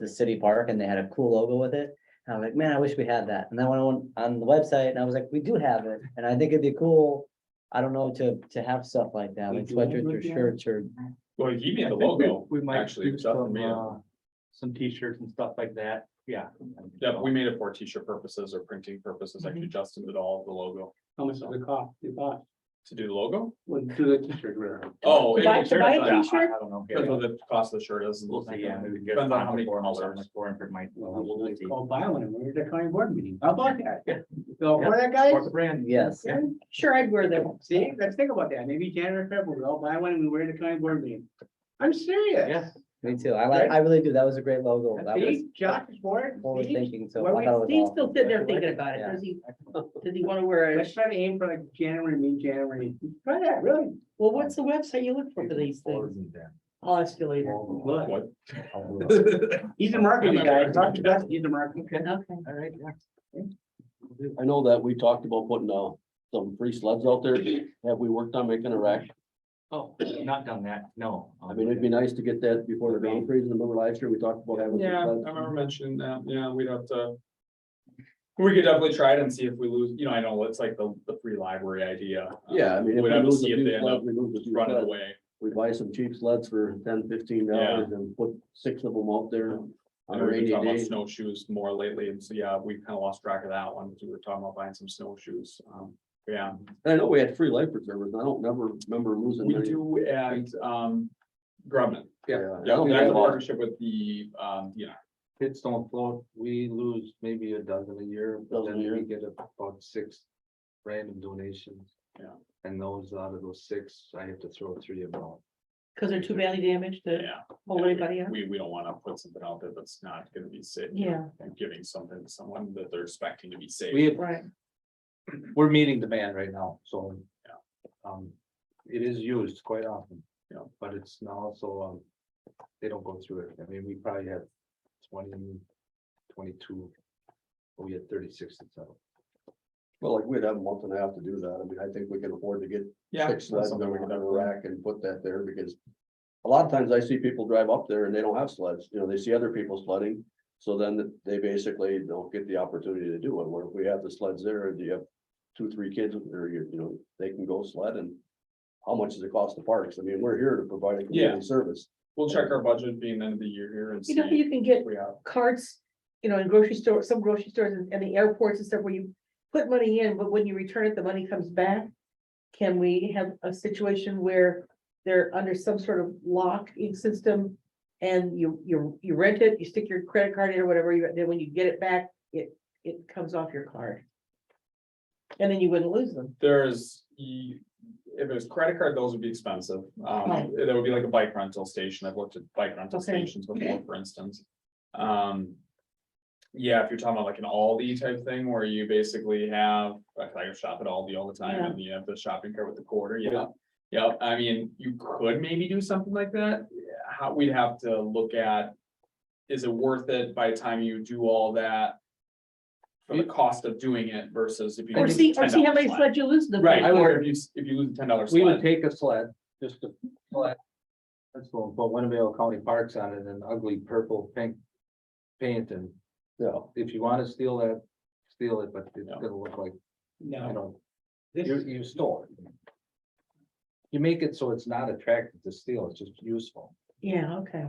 the city park and they had a cool logo with it. And I'm like, man, I wish we had that. And then when I went on the website and I was like, we do have it. And I think it'd be cool. I don't know to have stuff like that, We like do sweatshirts or look at it. shirts or, Well, he made I the think logo, We might actually, do Justin some, made it. some T-shirts and stuff like that, yeah. Yep, we made it for t-shirt purposes or printing purposes, Mm-hmm. actually Justin did all of the logo. How much does it cost? To do the logo? Well, do the t-shirt wear. Oh. To buy- it- to buy a yeah, t-shirt? I don't know. Depends what the cost of the shirt is. We'll see, yeah. maybe get Depends on how many more colors. Or it might. Let's go buy one and we're at the county board meeting. How about that? Go for that, guys? Support the brand. yes. Yeah. Sure, I'd wear them. See, let's think about that. Maybe January, February, we'll all buy one and we wear it at the county board meeting. I'm serious. Yeah. Me too. I really do. That was a great logo. That was See, Josh is for it. forward See? thinking, so Where I we- thought it was Steve's awesome. still sitting there thinking about it. Yeah. Does he want to wear Let's a, try to aim for like January, mid-January. Try that, really. well, what's the website you look for these things? I'll ask you later. Look, What? he's a marketing guy. Talk to Justin, he's a marketing. Okay. All right, yeah. I know that we talked about putting, some free sleds out there. Have we worked on making a rack? Oh, not done that, no. I mean, it'd be nice to get that before the ground freezes. Remember last year, we talked about having. some Yeah, I sleds? remember mentioning that, yeah, we'd have to. We could definitely try it and see if we lose, I know it's like the free library idea. Yeah, I mean, if We'd we have to lose a see if few they end up sleds, we lose a few running sleds. away. We buy some cheap sleds for $10-15 and put 6 of them out there on I a know we've been rainy talking about day. snowshoes more lately, and so, yeah, we kind of lost track of that one, because we were talking about buying some snowshoes, yeah. And I know we had free life preservers. I don't never remember losing. We many. do at, Grumman. Yeah, Yeah, I don't that's think a I lost. partnership with the, Kids don't float, we lose maybe a dozen a year, but Dozen a then year. we get about 6 random donations. Yeah. And those, out of those 6, I have to throw 3 of them out. Because they're too badly damaged to yeah. hold anybody up. We don't wanna put something out there that's not gonna be safe. Yeah. And giving something to someone that they're expecting to be safe. Right. We're meeting demand right now, so. Yeah. It is used quite often. Yeah. But it's now also, they don't go through it. I mean, we probably had 20, 22. We had 36 to settle. Well, like we'd have a month and a half to do that. I mean, I think we can afford to get Yeah. 6 that's sleds something and we we can can have a definitely- rack and put that there because. A lot of times I see people drive up there and they don't have sleds, they see other people sledding. So then they basically don't get the opportunity to do it. Where if we have the sleds there, and you have 2-3 kids or they can go sled and. How much does it cost the parks? I mean, we're here to provide a Yeah. community service. We'll check our budget being the end of the year here and see You can get if we have. carts, in grocery stores, some grocery stores and the airports and stuff where you put money in, but when you return it, the money comes back. Can we have a situation where they're under some sort of locking system? And you rent it, you stick your credit card in or whatever, then when you get it back, it comes off your card. And then you wouldn't lose them. If it was credit card, those would be expensive. Right. That would be like a bike rental station. I've looked at bike rental Okay. stations before, for instance. Yeah, if you're talking about like an Aldi type thing where you basically have, like I shop at Aldi all the time Yeah. and you have the shopping cart with the quarter, yeah. Yeah, I mean, you could maybe do something like that. How we'd have to look at. Is it worth it by the time you do all that? For the cost of doing it versus if you. Or lose see a how many $10 sled. sleds you lose them. Right, I would- or if you lose a $10 We would sled, take a sled, just a sled. Let's go and put Winnebago County Parks on it and ugly purple pink paint, and Yeah, if you want to steal that, steal it, but it's Yeah. gonna look like, No, you stole it. You make it so it's not attractive to steal, it's just useful. Yeah, okay.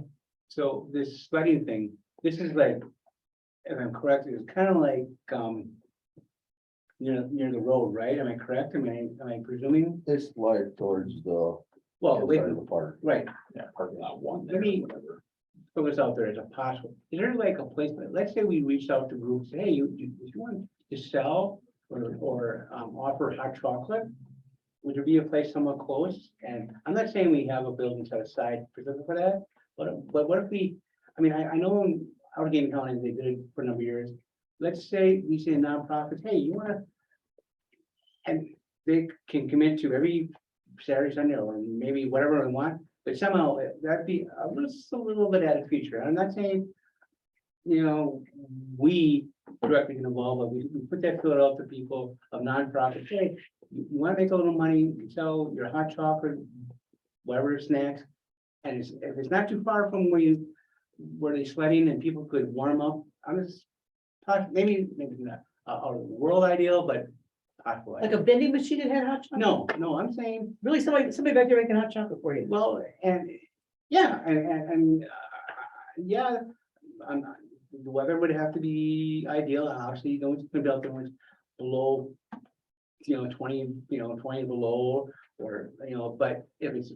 so this sledding thing, this is like, if I'm correct, it's kind of like, near the road, right? Am I correct? Am I presuming? they slide towards the Well, wait, inside of the park. right, yeah, parking lot one. Let me- whatever. throw this out there as a possible, is there like a place, let's say we reached out to groups, hey, you want to sell or offer hot chocolate? Would there be a place somewhat close? And I'm not saying we have a building set aside specifically for that, but what if we, I know in Allegheny County, they did it for a number of years. Let's say we say nonprofits, hey, you wanna, and they can commit to every Saturday, Sunday, or maybe whatever they want, but somehow that'd be just a little bit added feature. I'm not saying, we directly get involved, but we put that fill out to people of nonprofits, hey, you wanna make a little money, you sell your hot chocolate, whatever snacks. And if it's not too far from where they sledding and people could warm up, I'm just, maybe not a world ideal, but possible. Like a vending machine that had hot chocolate? No, I'm saying, Really, somebody back there making hot chocolate for you? well, and, yeah, yeah. The weather would have to be ideal, obviously, you don't put out there when it's below, 20, 20 below, or, but if it's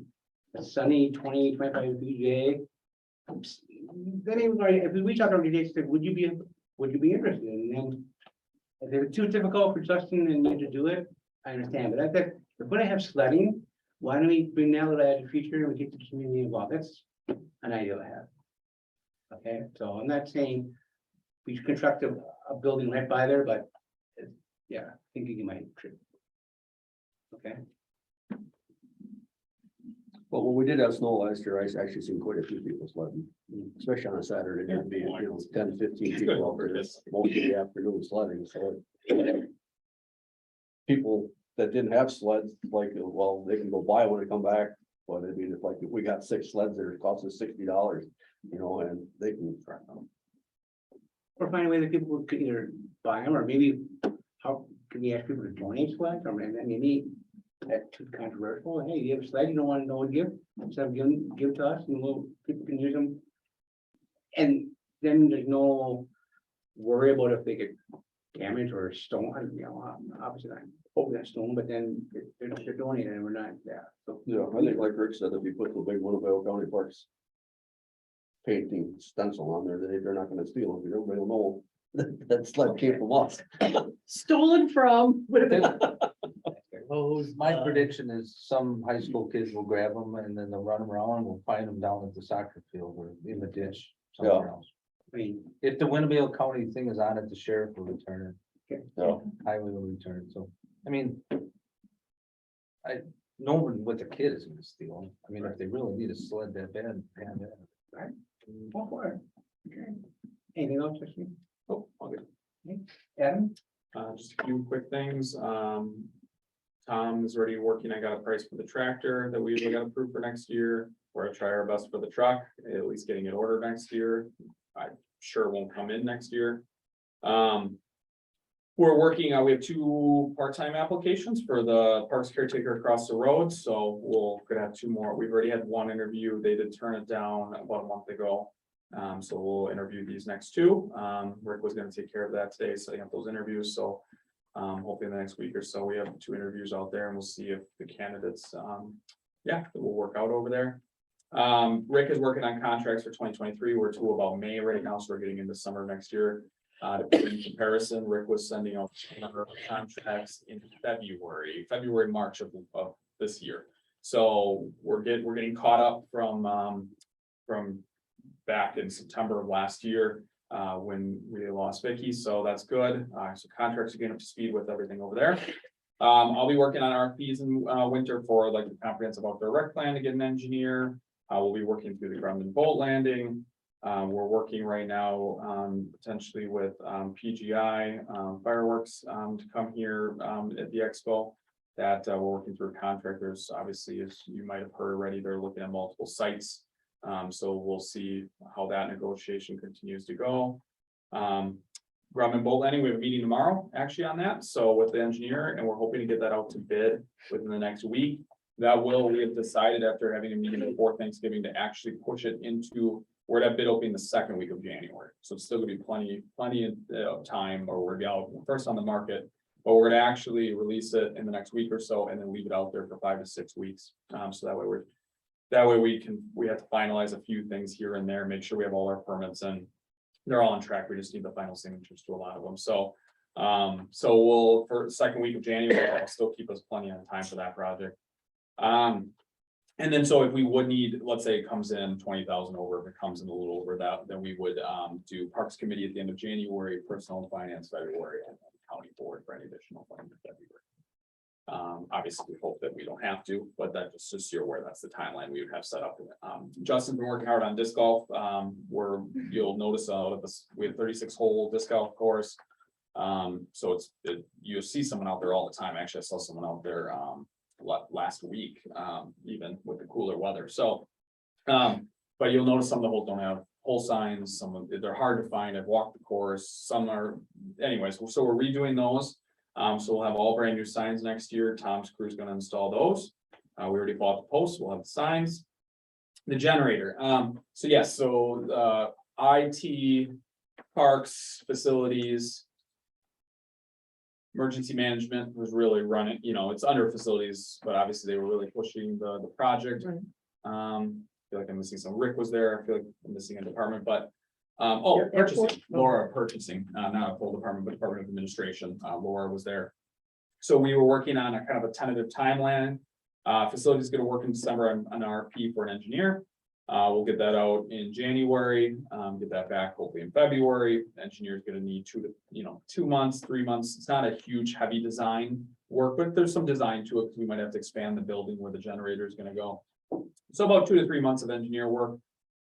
a sunny 20, 25 degree day. Then if we reach out to organizations, say, would you be interested? And then if it's too difficult for Justin and me to do it, I understand, but I think if we're gonna have sledding, why don't we bring that little added feature and we get the community involved? That's an idea I have. Okay, so I'm not saying we should construct a building right by there, but yeah, I think you might. Okay, But when we did have snow last year, I actually seen quite a few people sledding, especially on a Saturday, there'd be, 10, 15 people out there most of the afternoon sledding, so. People that didn't have sleds, like, well, they can go buy when they come back, but I mean, if we got 6 sleds there, it costs us $60, and they can try them. or find a way that people could either buy them, or maybe how can we ask people to donate sleds, or maybe that's too controversial. Hey, you have a sled, you don't want to know what give, instead of give to us, and people can use them. And then there's no worry about if they get damaged or stone, obviously I'm hoping that stone, but then they're donating and we're not, so. Yeah, I think like Rick said, if you put the big Winnebago County Parks painting stencil on there, they're not gonna steal it, because everybody will know that sled came from us. Stolen from. My prediction is some high school kids will grab them and then they'll run around and we'll find them down at the soccer field or in the ditch somewhere else. I mean, If the Winnebago County thing is on it, the sheriff will return it, Yeah, highway will return it, so, I mean. No one with a kid is gonna steal them, I mean, if they really need a sled that bad, have it. go for it. Okay. Anything else, Justin? Oh, okay. Adam? Just a few quick things. Tom is already working. I got a price for the tractor that we usually got approved for next year. We're gonna try our best for the truck, at least getting it ordered next year. I'm sure it won't come in next year. We're working, we have 2 part-time applications for the parks caretaker across the road, so we'll could have 2 more. We've already had 1 interview. They did turn it down about a month ago. So we'll interview these next 2. Rick was gonna take care of that today, setting up those interviews, so hopefully in the next week or so, we have 2 interviews out there and we'll see if the candidates, that will work out over there. Rick is working on contracts for 2023. We're to about May right now, so we're getting into summer next year. To put in comparison, Rick was sending out a number of contracts in February, March of this year. So we're getting caught up from back in September of last year, when we lost Vicky, so that's good. So contracts are getting up to speed with everything over there. I'll be working on RFPs in winter for like the comprehensive outdoor rec plan to get an engineer. We'll be working through the Grumman boat landing. We're working right now potentially with PGI fireworks to come here at the expo. That we're working through contractors. Obviously, as you might have heard already, they're looking at multiple sites. So we'll see how that negotiation continues to go. Grumman boat landing, we have a meeting tomorrow actually on that. So with the engineer, and we're hoping to get that out to bid within the next week. We have decided after having a meeting before Thanksgiving to actually push it into, we're at bid opening the 2nd week of January. So it's still gonna be plenty of time, or we're gonna be out first on the market. But we're gonna actually release it in the next week or so and then leave it out there for 5 to 6 weeks. So that way we have to finalize a few things here and there, make sure we have all our permits and they're all on track. We just need the final signatures to a lot of them. So we'll, for the 2nd week of January, that'll still keep us plenty of time for that project. And then, so if we would need, let's say it comes in 20,000 over, if it comes in a little over that, then we would do Parks Committee at the end of January, Personnel and Finance February, and then County Board for any additional funding in February. Obviously, we hope that we don't have to, but that just so you're aware, that's the timeline we would have set up. Justin's been working hard on disc golf. You'll notice we have 36-hole disc golf course. So you'll see someone out there all the time. Actually, I saw someone out there last week, even with the cooler weather. So, but you'll notice some of the holes don't have hole signs. Some of they're hard to find. I've walked the course. Some are, anyways. So we're redoing those. So we'll have all brand new signs next year. Tom's crew is gonna install those. We already bought the posts, we'll have the signs. The generator, so yes, so IT, parks, facilities. Emergency management was really running, it's under facilities, but obviously they were really pushing the project. Right. I feel like I'm missing some. Rick was there. I feel like I'm missing a department, but Airport? purchasing, Oh. Laura purchasing, not a full department, but Department of Administration. Laura was there. So we were working on a kind of a tentative timeline. Facility is going to work in December on an RFP for an engineer. We'll get that out in January, get that back hopefully in February. The engineer is going to need 2 months, 3 months. It's not a huge heavy design work, but there's some design to it because we might have to expand the building where the generator is going to go. So about 2 to 3 months of engineer work.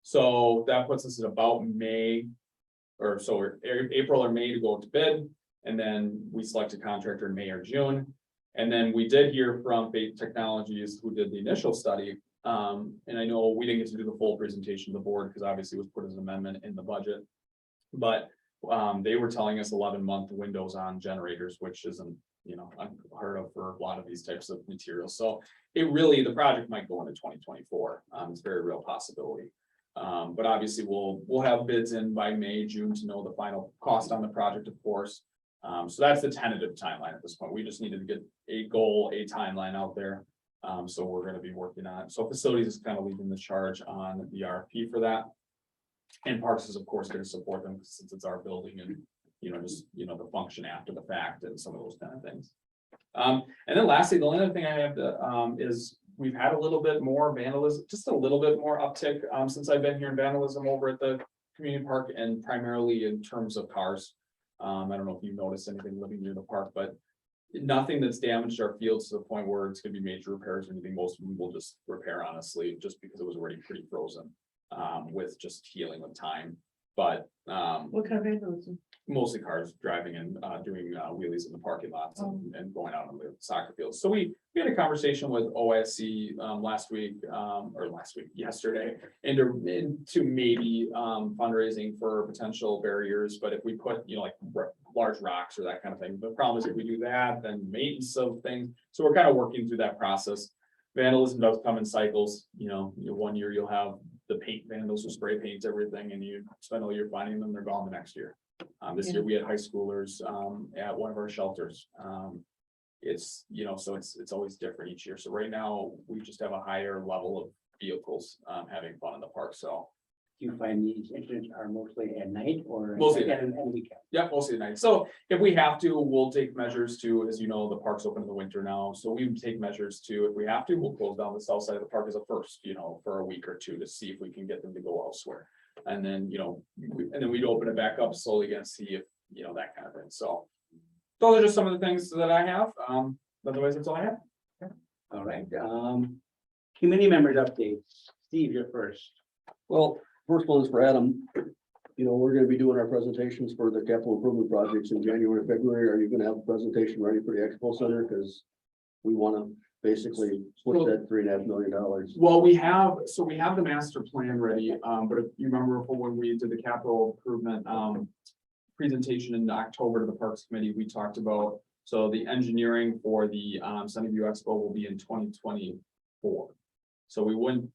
So that puts us at about May or so, or April or May to go to bid. And then we select a contractor in May or June. And then we did hear from Fate Technologies who did the initial study. And I know we didn't get to do the full presentation to the board because obviously it was put as an amendment in the budget. But they were telling us 11-month windows on generators, which isn't, unheard of for a lot of these types of materials. So the project might go into 2024. It's a very real possibility. But obviously we'll have bids in by May, June to know the final cost on the project, of course. So that's the tentative timeline at this point. We just needed to get a goal, a timeline out there. So we're going to be working on it. So facilities is kind of leading the charge on the RFP for that. And parks is of course going to support them since it's our building and, the function after the fact and some of those kind of things. And then lastly, the only other thing I have to, is we've had a little bit more vandalism, just a little bit more uptick, since I've been here in vandalism over at the community park and primarily in terms of cars. I don't know if you noticed anything living near the park, but nothing that's damaged our fields to the point where it's gonna be major repairs or anything. Most of them will just repair honestly, just because it was already pretty frozen, with just healing with time. But, What kind of vandalism? mostly cars driving and doing wheelies in the parking lots and going out on the soccer fields. So we had a conversation with OSC yesterday, into maybe fundraising for potential barriers. But if we put, like large rocks or that kind of thing, the problem is if we do that, then maintenance of things. So we're kind of working through that process. Vandalism does come in cycles, 1 year you'll have the paint vandals who spray paint everything and you spend all year finding them, they're gone the next year. This year we had high schoolers at one of our shelters. It's, so it's always different each year. So right now, we just have a higher level of vehicles having fun in the park, so. Do you find these incidents are mostly at night or? Mostly at weekend? Yeah, mostly at night. So if we have to, we'll take measures to, as you know, the park's open in the winter now. So we would take measures to, if we have to, we'll close down the south side of the park as a first, for a week or two to see if we can get them to go elsewhere. And then, and then we'd open it back up slowly again, see if, that kind of thing. So those are just some of the things that I have. Otherwise, that's all I have. All right, committee members updates. Steve, you're first. Well, first one is for Adam. We're gonna be doing our presentations for the capital improvement projects in January, February. Are you gonna have a presentation ready for the Expo Center? Because we wanna basically push that $3.5 million. Well, we have the master plan ready, but if you remember when we did the capital improvement presentation in October to the Parks Committee, we talked about, so the engineering for the Sunnyview Expo will be in 2024. So we wouldn't,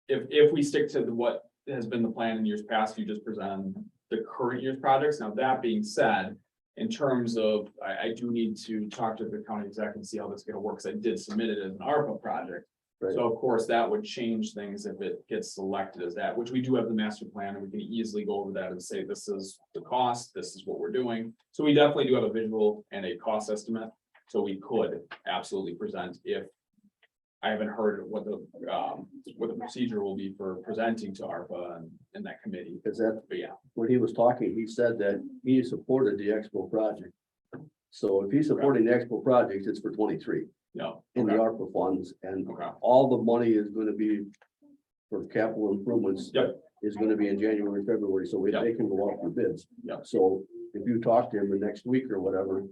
if we stick to what has been the plan in years past, you just present the current year's projects. Now, that being said, in terms of, I do need to talk to the county exec and see how this is gonna work, because I did submit it as an ARPA project. Right. So of course, that would change things if it gets selected as that, which we do have the master plan, and we can easily go over that and say, this is the cost, this is what we're doing. So we definitely do have a visual and a cost estimate, so we could absolutely present if. I haven't heard what the procedure will be for presenting to ARPA and that committee, Is that, but yeah. when he was talking, he said that he supported the Expo project. So if he's supporting the Expo project, it's for 23 No. in the Okay. ARPA funds, and Okay. all the money is gonna be for capital improvements. Yep. Is gonna be in January, February, so Yep. they can go out for bids. Yep. So if you talk to him the next week or whatever,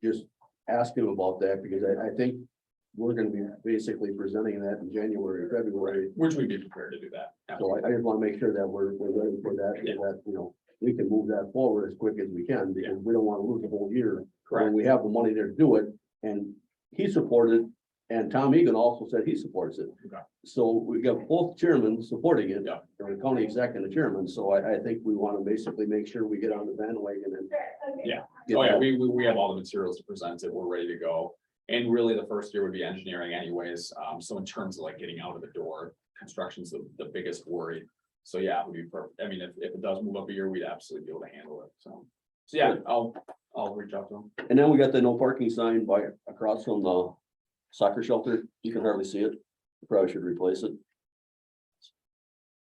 just ask him about that, because I think we're gonna be basically presenting that in January, or February. Which we'd be prepared to do that. So I just wanna make sure that we're ready for that, and that, you know, we can move that forward as quick as we can, because we don't wanna lose the whole year. Correct. When we have the money there to do it, and he supported, and Tom Egan also said he supports it. Okay. So we got both chairmen supporting it. Yeah. Or the county exec and the chairman, so I think we wanna basically make sure we get on the bandwagon and. Yeah. get Oh, yeah, that. we have all the materials to present it. We're ready to go. And really, the first year would be engineering anyways. So in terms of like getting out of the door, construction's the biggest worry. So yeah, it would be perfect. I mean, if it does move up a year, we'd absolutely be able to handle it. So yeah, I'll reach out to them. And then we got the no parking sign by, across from the soccer shelter, you can hardly see it, probably should replace it.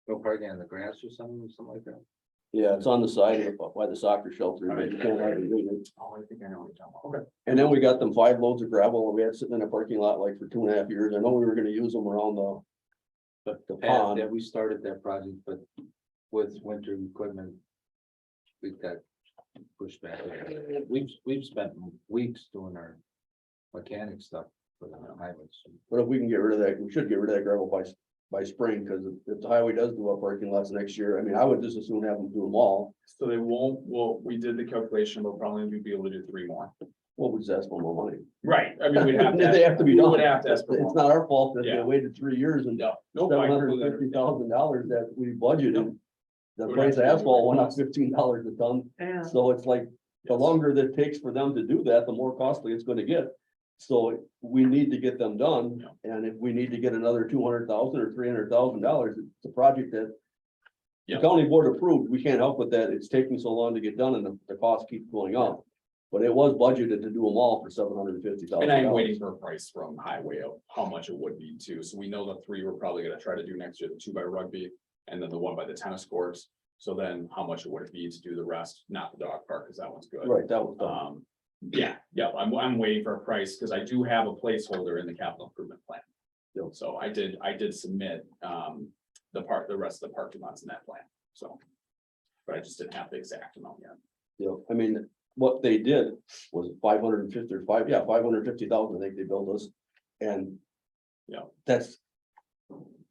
No parking on the grass or something like that? Yeah, it's on the side of, by the soccer shelter, but you can't hardly read it. Oh, I think I know what you're talking about. Okay. And then we got them 5 loads of gravel we had sitting in a parking lot like for 2.5 years. I know we were gonna use them around the pond. Yeah, we started that project, but with winter equipment. We got pushed back. We've spent weeks doing our mechanic stuff for the highways. But if we can get rid of that, we should get rid of that gravel by spring, because if the highway does do our parking lots next year, I mean, I would just as soon have them do them all. So they won't, well, we did the calculation, we'll probably be able to do 3 more. Well, we just ask for more money. Right, I mean, we'd have to. They have to be we done. would have to ask for It's more. not our fault that they Yeah. waited 3 years and No, nope, I completely understand. $750,000 that we budgeted. The We'd price have of to do asphalt it. went up $15 a ton, Yeah. so it's like, the Yes. longer that it takes for them to do that, the more costly it's gonna get. So we need to get them done, and if we need to get another $200,000 or $300,000, it's a project that the Yeah. county board approved, we can't help with that, it's taking so long to get done, and the cost keeps going up. But it was budgeted to do them all for $750,000. And I'm waiting for a price from highway of how much it would be too. So we know the 3 we're probably gonna try to do next year, the 2 by rugby, and then the 1 by the tennis courts. So then how much it would be to do the rest, not the dog park, because that one's good. Right, that was done. Yeah, I'm waiting for a price, because I do have a placeholder in the capital improvement plan. Yep. So I did submit, the rest of the parking lots in that plan, so. But I just didn't have the exact amount yet. You know, I mean, what they did was 550 or 550,000, I think they billed us. And. Yeah. That's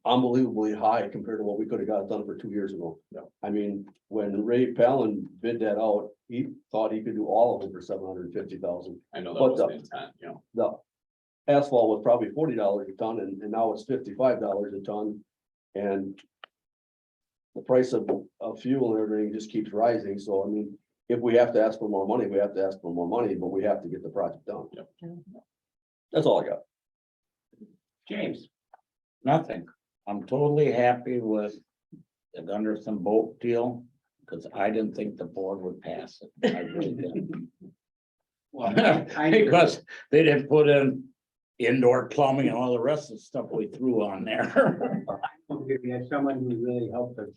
unbelievably high compared to what we could have got done for 2 years ago. Yeah. I mean, when Ray Palin bid that out, he thought he could do all of it for 750,000. I know that But was the- the intent, you know. The asphalt was probably $40 a ton, and now it's $55 a ton. And the price of fuel and everything just keeps rising, so I mean, if we have to ask for more money, we have to ask for more money, but we have to get the project done. Yep. That's all I got. James. Nothing. I'm totally happy with the Gunderson boat deal, because I didn't think the board would pass it. I really didn't. Well, I, Because they didn't put in indoor plumbing and all the rest of the stuff we threw on there. we had someone who really helped us.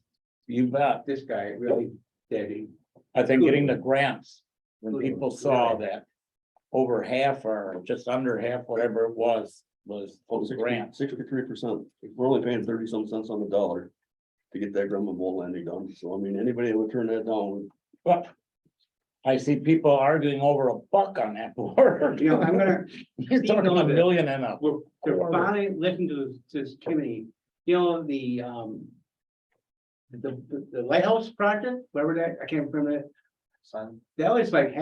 You bet. This guy really did. I think getting the grants, when people saw that over half or just under half, whatever it was grants. 63%. We're only paying 30-some cents on the dollar to get that Grumman bowl landing done. So I mean, anybody that would turn that down, But I see people arguing over a buck on that board. You know, I'm gonna, You're talking a million and a. we're finally listening to this committee, you know, the lighthouse project, whatever that, I can't remember that. Son, That was like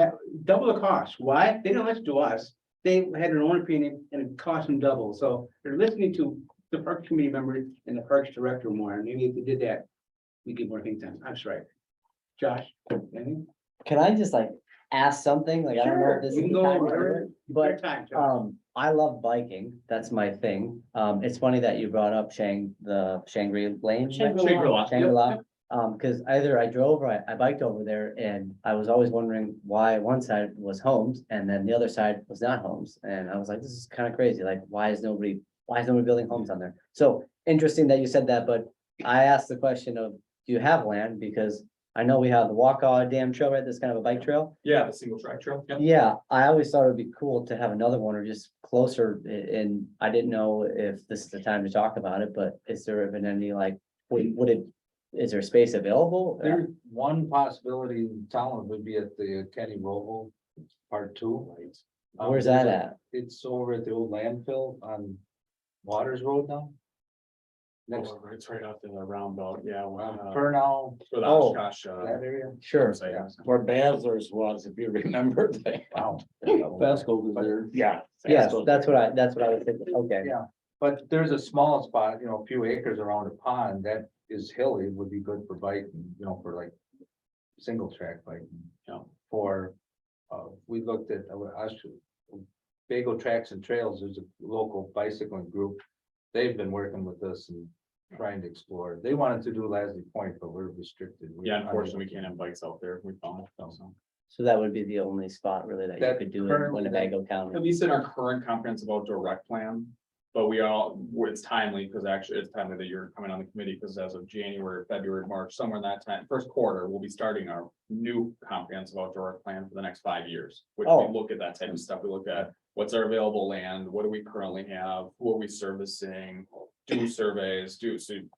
double the cost. Why? They didn't listen to us. They had their own opinion and it cost them double. So they're listening to the park committee members and the parks director more. And maybe if they did that, we get more things done. I'm sorry. Josh? Anything? Can I just like ask something? Like, I don't know Sure, if this you is can the go time to do wherever. it, but Your time, Josh. I love biking. That's my thing. It's funny that you brought up the Shangri Lane. Shangri-La. Shangri-La. Because either I drove or I biked over there, and I was always wondering why one side was homes and then the other side was not homes. And I was like, this is kind of crazy. Like, why is nobody building homes on there? So interesting that you said that, but I asked the question of, do you have land? Because I know we have the Walkaw Dam Trail, right? That's kind of a bike trail. Yeah, the single track trail. Yep. Yeah, I always thought it'd be cool to have another one or just closer, and I didn't know if this is the time to talk about it, but is there been any like, is there space available? there's one possibility in town would be at the Kenny Roval Part 2. Where's that at? It's over at the old landfill on Waters Road now. Next, It's right out in the roundabout, yeah. for now, For the Oh. Oshkosh, that area. Sure. site. Where Basler's was, if you remember. Wow. Vasco was there. Yeah. Yes, that's what I was thinking. Okay. Yeah, but there's a small spot, a few acres around a pond that is hilly, would be good for biking, for like single track biking. For, we looked at, Bago Tracks and Trails, there's a local bicycling group. They've been working with us and trying to explore. They wanted to do Lasley Point, but we're restricted. Yeah, unfortunately, we can't have bikes out there. We found, so. So that would be the only spot really that you That could do in currently- Winnebago At County. least in our current comprehensive outdoor rec plan, but it's timely, because actually it's timely that you're coming on the committee, because as of January, February, March, somewhere in that time, first quarter, we'll be starting our new comprehensive outdoor rec plan for the next 5 years. Which Oh. we look at that type of stuff, we look at what's our available land, what do we currently have, who are we servicing, do surveys,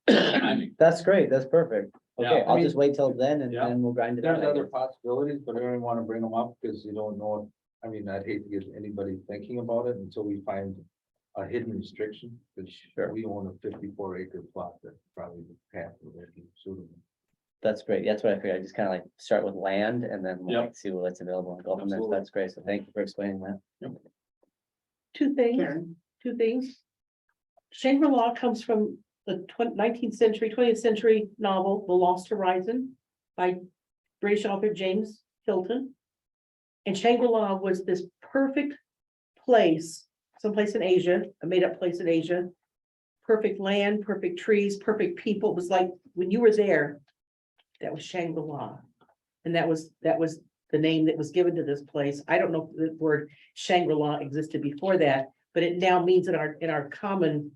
I mean, That's great. That's perfect. Yeah, Okay, I I'll mean- just wait till then and Yeah. then we'll grind it out. There's I other guess. possibilities, but I don't want to bring them up because you don't know. I'd hate to get anybody thinking about it until we find a hidden restriction, which Sure. we own a 54 acre plot that probably half of it is suitable. That's great. That's what I figured. I just kind of like start with land and then we'll, Yep. like, see what's available and go from there. So Absolutely. that's great. So thank you for explaining that. Two things, Karen, two things. Shangri-La comes from the 19th century, 20th century novel, The Lost Horizon by British author James Hilton. And Shangri-La was this perfect place, someplace in Asia, a made-up place in Asia. Perfect land, perfect trees, perfect people. It was like, when you were there, that was Shangri-La. And that was the name that was given to this place. I don't know if the word Shangri-La existed before that, but it now means in our common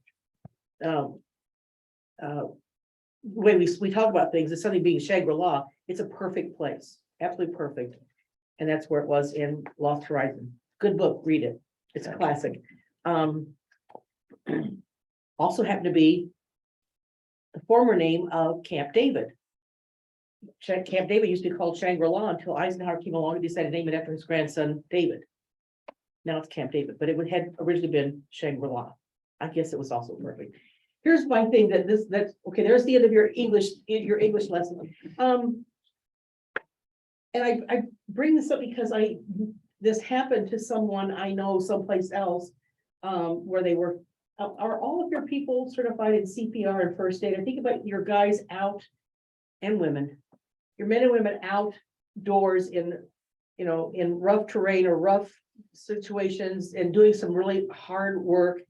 when we talk about things, it's something being Shangri-La, it's a perfect place, absolutely perfect. And that's where it was in Lost Horizon. Good book, read it. It's a classic. Also happened to be the former name of Camp David. Camp David used to be called Shangri-La until Eisenhower came along and decided to name it after his grandson, David. Now it's Camp David, but it had originally been Shangri-La. I guess it was also perfect. Here's my thing that's okay, there's the end of your English lesson. And I bring this up because this happened to someone I know someplace else, where they were, are all of your people certified in CPR and first aid? I think about your guys out and women, your men and women outdoors in rough terrain or rough situations and doing some really hard work.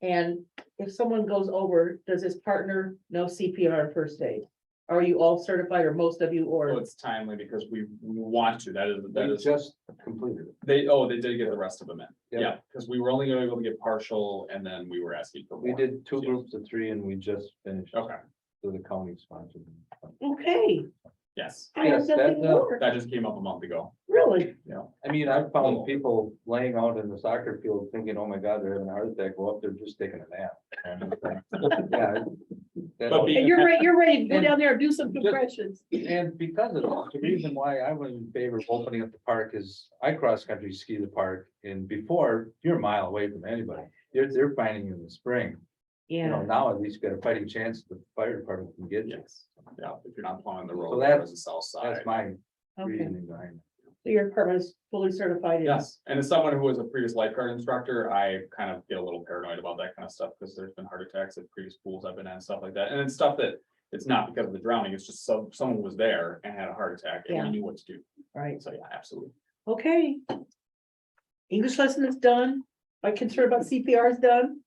And if someone goes over, does his partner know CPR and first aid? Are you all certified or most of you, well, or, it's timely because we want to, that They is, just completed it. they did get the rest of them in. Yeah, because we were only able to get partial and then we were asking for We more. did 2 groups of 3 and we just finished. Okay, So the county sponsored. okay, yes, I have Yes, nothing more, that just came up a month ago. really? I mean, I've found people laying out in the soccer field thinking, oh my God, they're having a heart attack. Go up there just taking a nap. And it's like, yeah. But And you're ready to go down there and do some compressions. And because of that, the reason why I was in favor of opening up the park is I cross-country ski the park, and before, you're a mile away from anybody. They're finding you in the spring. Yeah, Now at least you got a fighting chance the fire department can get you. Yes, yeah, if you're not plowing the road, So that's- there's the south side. That's my okay, reasoning behind it. so your department is fully certified in. Yes, and as someone who was a previous lifeguard instructor, I kind of get a little paranoid about that kind of stuff, because there's been heart attacks at previous pools I've been in and stuff like that, and it's stuff that. It's not because of the drowning, it's just someone was there and had a heart attack and Yeah. we knew what to do, Right, so yeah, absolutely. okay. English lesson is done, my concern about CPR is done.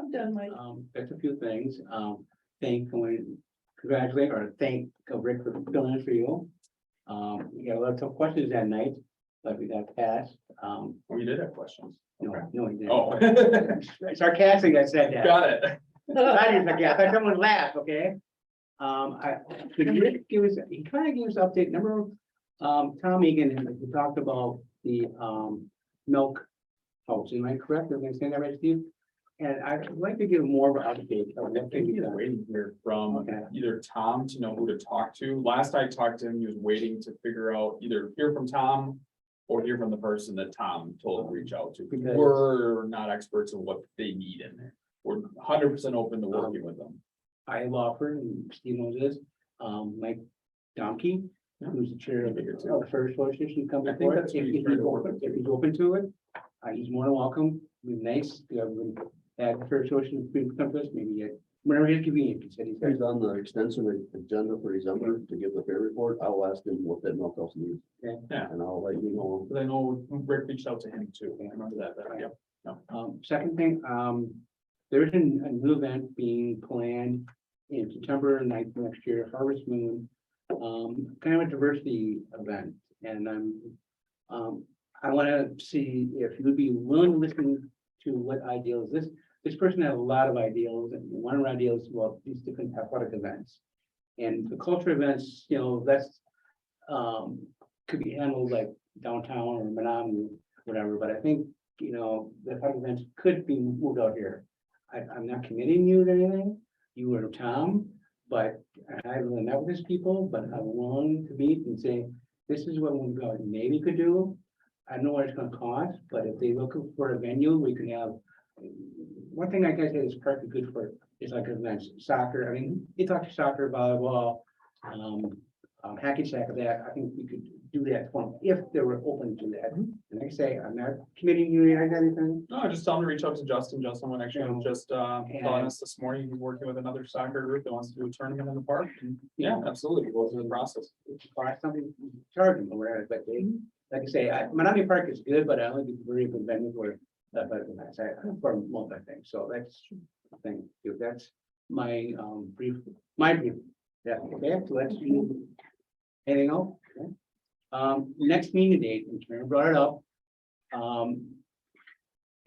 I'm done, Mike. There's a few things, congratulate or thank Rick for filling in for you. We got a lot of tough questions that night, but we got past, We did have questions. no, he didn't. Oh. Sarcastic, I said that. Got it. I didn't forget, I thought someone laughed, okay? Could Rick give us, he kind of gave us an update, remember, Tom Egan, we talked about the, milk house, am I correct? Am I saying that right, Steve? And I'd like to give more of an update of I what think they he's did. waiting here from Okay. either Tom to know who to talk to. Last I talked to him, he was waiting to figure out, either hear from Tom or hear from the person that Tom told to reach out to. Because- We're not experts in what they need in there. We're 100% open to working with them. I have offered, and Steve knows this, Mike Donkey, who's the chair of the First Association, come I think before. that's If who he's he's trying to work open, with. if he's open to it, he's more than welcome. Be nice to have him at the First Association, come to us, maybe at whenever he's convenient. He said he's He's on the extensive agenda for December to give the fair report. I'll ask him what that milk house needs. Okay. Yeah. And I'll let you know. But I know Rick reached out to him too. I remember that, yeah. Second thing, there's a new event being planned in September 9th next year, Harvest Moon. Kind of a diversity event, and I want to see if you'd be willing to listen to what ideas this person had a lot of ideas, and one of her ideas, well, these different athletic events. And the culture events, that's could be handled like downtown or Menominee, whatever, but I think, the athletic events could be moved out here. I'm not committing you to anything, you or Tom, but I haven't really met with these people, but I'm willing to meet and say, this is what we maybe could do. I don't know what it's gonna cost, but if they look for a venue, we could have. One thing I guess is park is good for, is like events, soccer, I mean, you talk to soccer, volleyball, hacky sack of that, I think we could do that for them if they were open to that. And like I say, I'm not committing you to anything. No, just tell him to reach out to Justin. Justin went actually Yeah. just telling us this morning, he's working with another soccer group that wants to do a tournament in the park. And yeah, absolutely, go through the process. Or something, charge them or whatever, but they, like I say, Menominee Park is good, but I only think it's very good venue for that, but that's for multi things, so that's the thing, that's my brief, yeah, okay, so let's do. Anything else? Okay. Next meeting date, and Karen brought it up.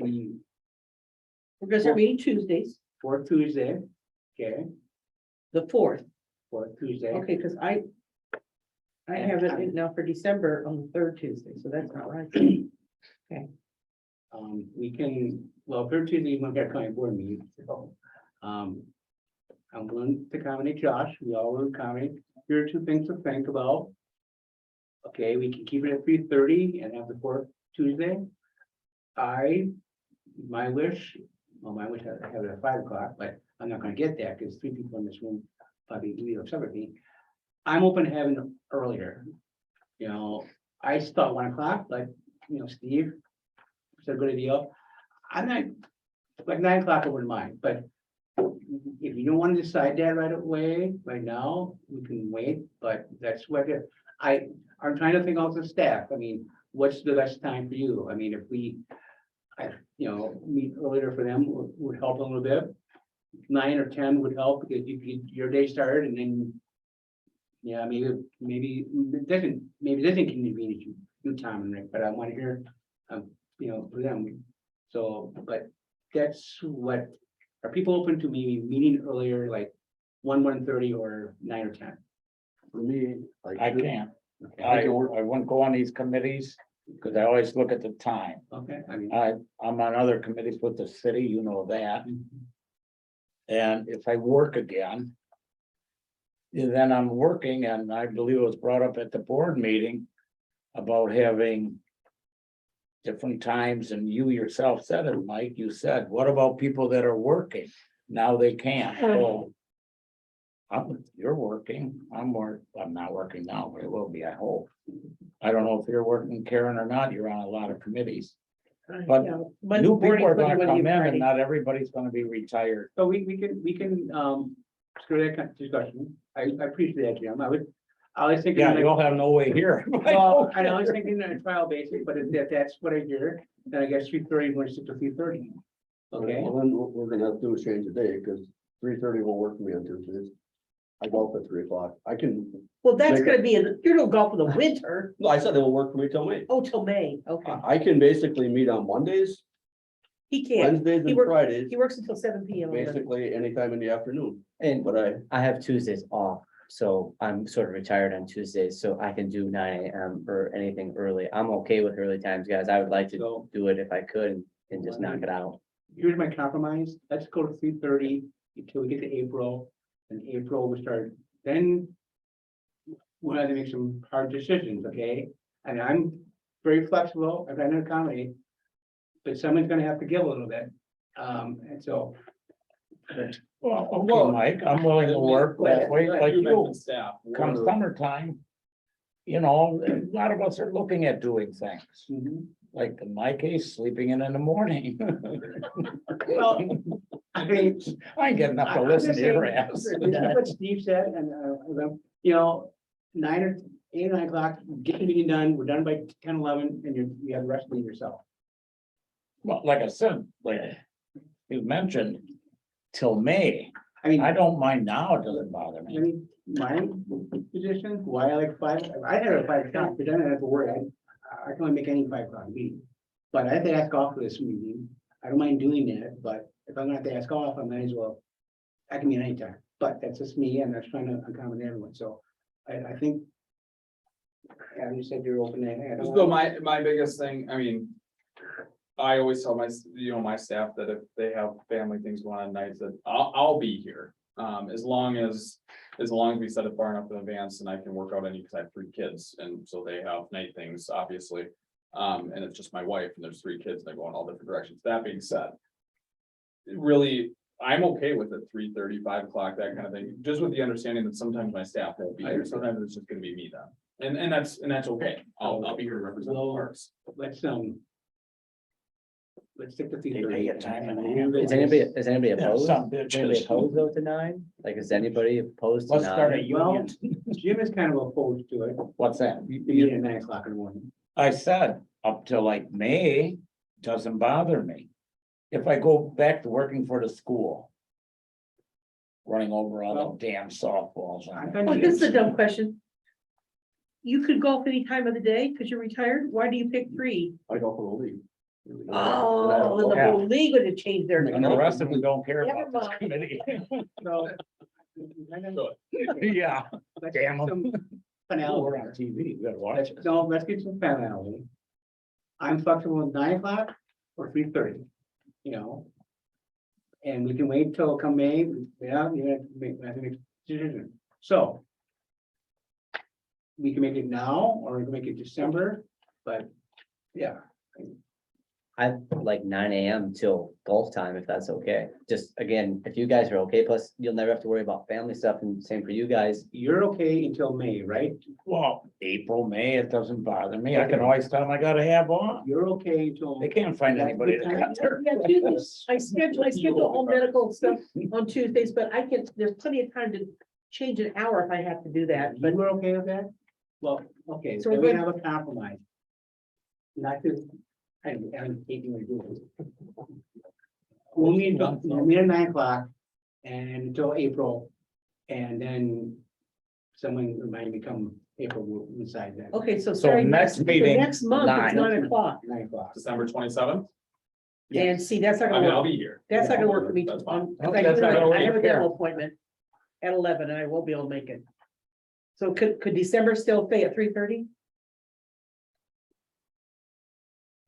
The We're gonna start meeting Tuesdays, fourth Tuesday, okay, the fourth, fourth Tuesday. okay, because I have it in now for December on the third Tuesday, so that's not right. We can, well, third Tuesday, we got a county board meeting, so. I'm willing to accommodate Josh, we all will accommodate, here are two things to think about. Okay, we can keep it at 3:30 and have the fourth Tuesday. My wish, I have it at 5 o'clock, but I'm not gonna get that, because 3 people in this room probably leave separately. I'm open to having it earlier. I thought 1 o'clock, but, Steve said a good idea. I'm not, like 9 o'clock over mine, but if you don't want to decide that right away, right now, we can wait, but that's what I'm trying to think also staff. I mean, what's the best time for you? I mean, if we, meet earlier for them would help a little bit. 9 or 10 would help because you get your day started and then, yeah, maybe it doesn't inconvenience you, Tom and Rick, but I want to hear, for them. So, but that's what, are people open to me meeting earlier, like 1:30 or 9 or 10? For me, I can't. Okay, I wouldn't go on these committees because I always look at the time. okay, I mean. I'm on other committees with the city, you know that. And if I work again, then I'm working, and I believe it was brought up at the board meeting about having different times, and you yourself said it, Mike, you said, what about people that are working? Now they can't, so. You're working, I'm not working now, but it will be, I hope. I don't know if you're working, Karen, or not, you're on a lot of committees. But Yeah, New Monday people are gonna morning, come in, Friday. and not everybody's gonna be retired. So we can, screw that kind of discussion. I appreciate that, Jim. I was thinking. Yeah, like- you'll have no way here. Well, I was thinking on a trial basis, but if that's what I hear, then I guess 3:30, we're 6 to 3:30. Okay, Well, then what we're gonna have to do is change the day, because 3:30 won't work for me on Tuesdays. I golf at 3 o'clock. I can, Well, that's Make gonna be, you're no golf in the winter, no, I said it will work for me till May. oh, till May, okay, I can basically meet on Mondays, he can't, Wednesdays He and works- Fridays, he works until 7 p.m. basically anytime in the afternoon, And but I have Tuesdays off, so I'm sort of retired on Tuesdays, so I can do 9 AM or anything early. I'm okay with early times, guys. I would like to so do it if I could and just knock it out. here's my compromise. Let's go to 3:30 until we get to April. And April we start, then we'll have to make some hard decisions, okay? And I'm very flexible, I've got an accommodate. But someone's gonna have to give a little bit, and so. Well, okay, Mike, I'm willing to work that way, like you, mentioned staff. come we're- summertime. You know, a lot of us are looking at doing things, Mhm. like in my case, sleeping in the morning. Well, I mean. I ain't getting up to listen to your ass. That's what Steve said, and, you know, 9 or 8 or 9 o'clock, get the meeting done, we're done by 10, 11, and you have the rest of it yourself. Well, like I said, like you mentioned, till May, I mean, I don't mind now, it doesn't bother me. my position, why I like 5, I had a 5 o'clock, but then I have to worry, I can only make any 5 o'clock meeting. But I have to ask off for this meeting, I don't mind doing that, but if I'm gonna have to ask off, I might as well. I can meet anytime, but that's just me, and that's trying to accommodate everyone, so I think. Yeah, you said you're open to anything. I don't So want- my biggest thing, I mean. I always tell my staff that if they have family things going on nights, that I'll be here. As long as we set it far enough in advance and I can work out any, because I have 3 kids, and so they have night things, obviously. And it's just my wife, and there's 3 kids, and they're going all different directions. That being said. Really, I'm okay with it, 3:30, 5 o'clock, that kind of thing, just with the understanding that sometimes my staff won't be here, sometimes it's just gonna be me then. And that's okay, I'll be here to represent the parks. Let's stick to They 3:30. pay a time and a half. Is anybody Yeah, opposed? some Is anybody bitches. opposed though to 9? Like, is anybody opposed to Let's start a 9? union. Jim is kind of opposed to it, What's that? you meet at 9 o'clock in the morning. I said, up till like May, doesn't bother me. If I go back to working for the school. Running over all Well, the damn softballs. I've on been- it. Well, this is a dumb question. You could golf any time of the day because you're retired. Why do you pick 3? I go for the league. Oh, and the whole league would have changed their. And the rest of them don't care Never about this mind. committee. So. Yeah. Let's Damn get 'em. some We're finality. on TV, you gotta watch Let's, it. no, let's get some finality. I'm flexible at 9 o'clock or 3:30, you know. And we can wait till come May, yeah, you have to make, I have to make a decision, so. We can make it now, or we can make it December, but, yeah. I like 9 AM till golf time, if that's okay. Just again, if you guys are okay, plus you'll never have to worry about family stuff, and same for you guys. You're okay until May, right? Well, April, May, it doesn't bother me. I can always tell them I gotta have off. You're okay until. They can't find anybody to cut their. Yeah, Tuesdays, I schedule all medical stuff on Tuesdays, but there's plenty of time to change an hour if I have to do that, but You were okay with that? Well, okay, So so we're we good. have a compromise. Not to, I'm taking my rules. We'll meet at 9 o'clock and until April, and then someone remind me come April, we'll decide that. okay, so So sorry. next the meeting, Next month, it's 9. 9 o'clock, 9 o'clock. December 27th, and see, that's not I mean, gonna I'll work, be here. that's not gonna work for me. That's fine. I That's not gonna work have a here. dental appointment at 11, and I won't be able to make it. So could December still stay at 3:30?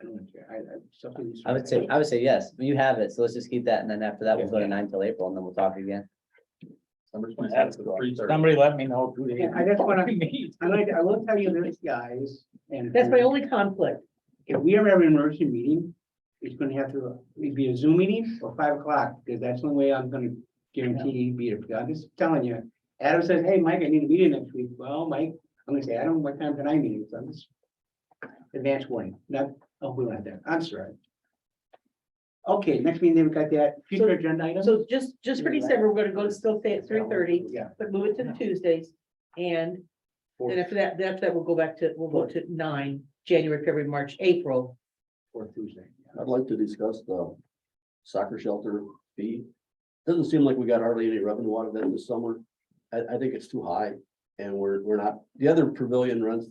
I don't know, it's up to you. I would say yes, you have it, so let's just keep that, and then after that, we'll go to 9 till April, and then we'll talk again. December That's 27th, good. 3:30. Somebody let me know who they. Yeah, I just wanna- meet. I will tell you this, guys, and. That's my only conflict. If we ever have an emergency meeting, it's gonna have to be a Zoom meeting or 5 o'clock, because that's the only way I'm gonna guarantee be it. I'm just telling you. Adam says, hey, Mike, I need a meeting next week. Well, Mike, I'm gonna say, Adam, what time can I meet? So I'm just. Advance warning, not, oh, we don't have that. I'm sorry. Okay, next meeting, we got that future agenda item. So just for December, we're gonna still stay at 3:30, Yeah. but move it to the Tuesdays. And then after that, we'll go to 9, January, February, March, April. Or Tuesday. I'd like to discuss the soccer shelter fee. Doesn't seem like we got hardly any revenue out of that this summer. I think it's too high, and we're not, the other pavilion rents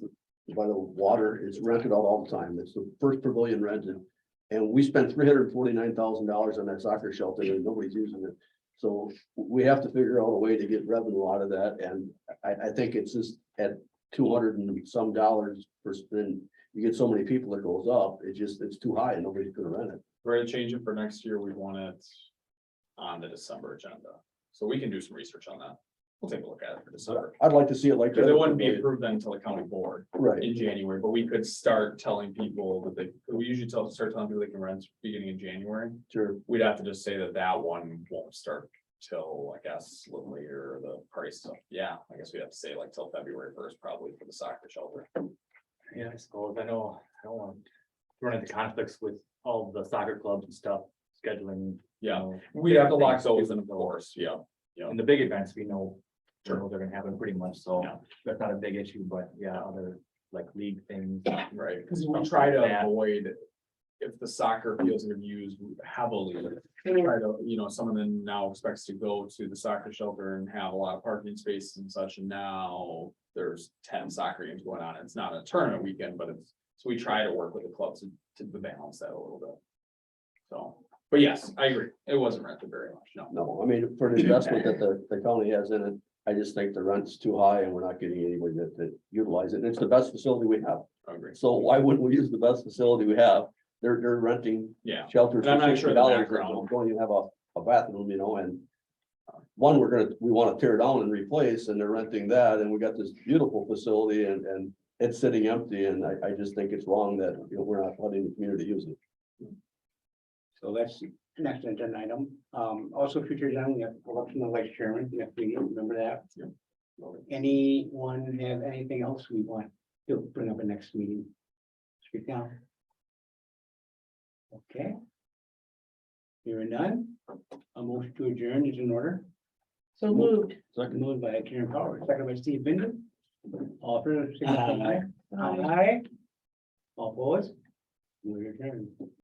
by the water is rented out all the time. It's the first pavilion rented. And we spent $349,000 on that soccer shelter and nobody's using it. So we have to figure out a way to get revenue out of that, and I think it's just at 200 and some dollars per spin. You get so many people, it goes up, it's too high and nobody's gonna rent it. We're gonna change it for next year, we want it on the December agenda, so we can do some research on that. We'll take a look at it for December. I'd like to see it like. the Because it other wouldn't be pavilion. approved then until the county board Right, in January, but we could start telling people that we usually start telling people they can rent beginning in January. sure. We'd have to just say that that one won't start till, I guess, a little later, the price stuff. Yeah, I guess we'd have to say like till February 1st, probably for the soccer shelter. Yeah, I suppose, I know, I don't want to run into conflicts with all the soccer clubs and stuff, scheduling. you Yeah, know, we'd have to lock things. those in, of course, yeah. Yeah, And the big events, we know they're gonna happen pretty much, so Yeah. that's not a big issue, but yeah, other like league things. right, because we Stuff try to like that. avoid. If the soccer fields are used heavily, try to, someone then now expects to go to the soccer shelter and have a lot of parking spaces and such, and now there's 10 soccer games going on. It's not a tournament weekend, but so we try to work with the clubs to balance that a little bit. So, but yes, I agree. It wasn't rented very much, no. No, I mean, for the investment that the county has in it, I just think the rent's too high and we're not getting anybody that utilize it. And it's the best facility we have. I agree. So why wouldn't we use the best facility we have? They're renting Yeah, shelters And I'm for not sure the $60. background. Don't even have a bathroom, and one, we want to tear down and replace, and they're renting that, and we got this beautiful facility and it's sitting empty, and I just think it's wrong that, we're not letting the community use it. So that's next agenda item. Also future agenda, we have election of vice chairman, next meeting, remember that? Anyone have anything else we want to bring up in next meeting? Speak now. Okay. Hearing none, a motion to adjourn is in order. So moved. Second. Moved by Karen Powers, second by Steve Binder. All for, aye. Aye. All opposed? We're adjourned.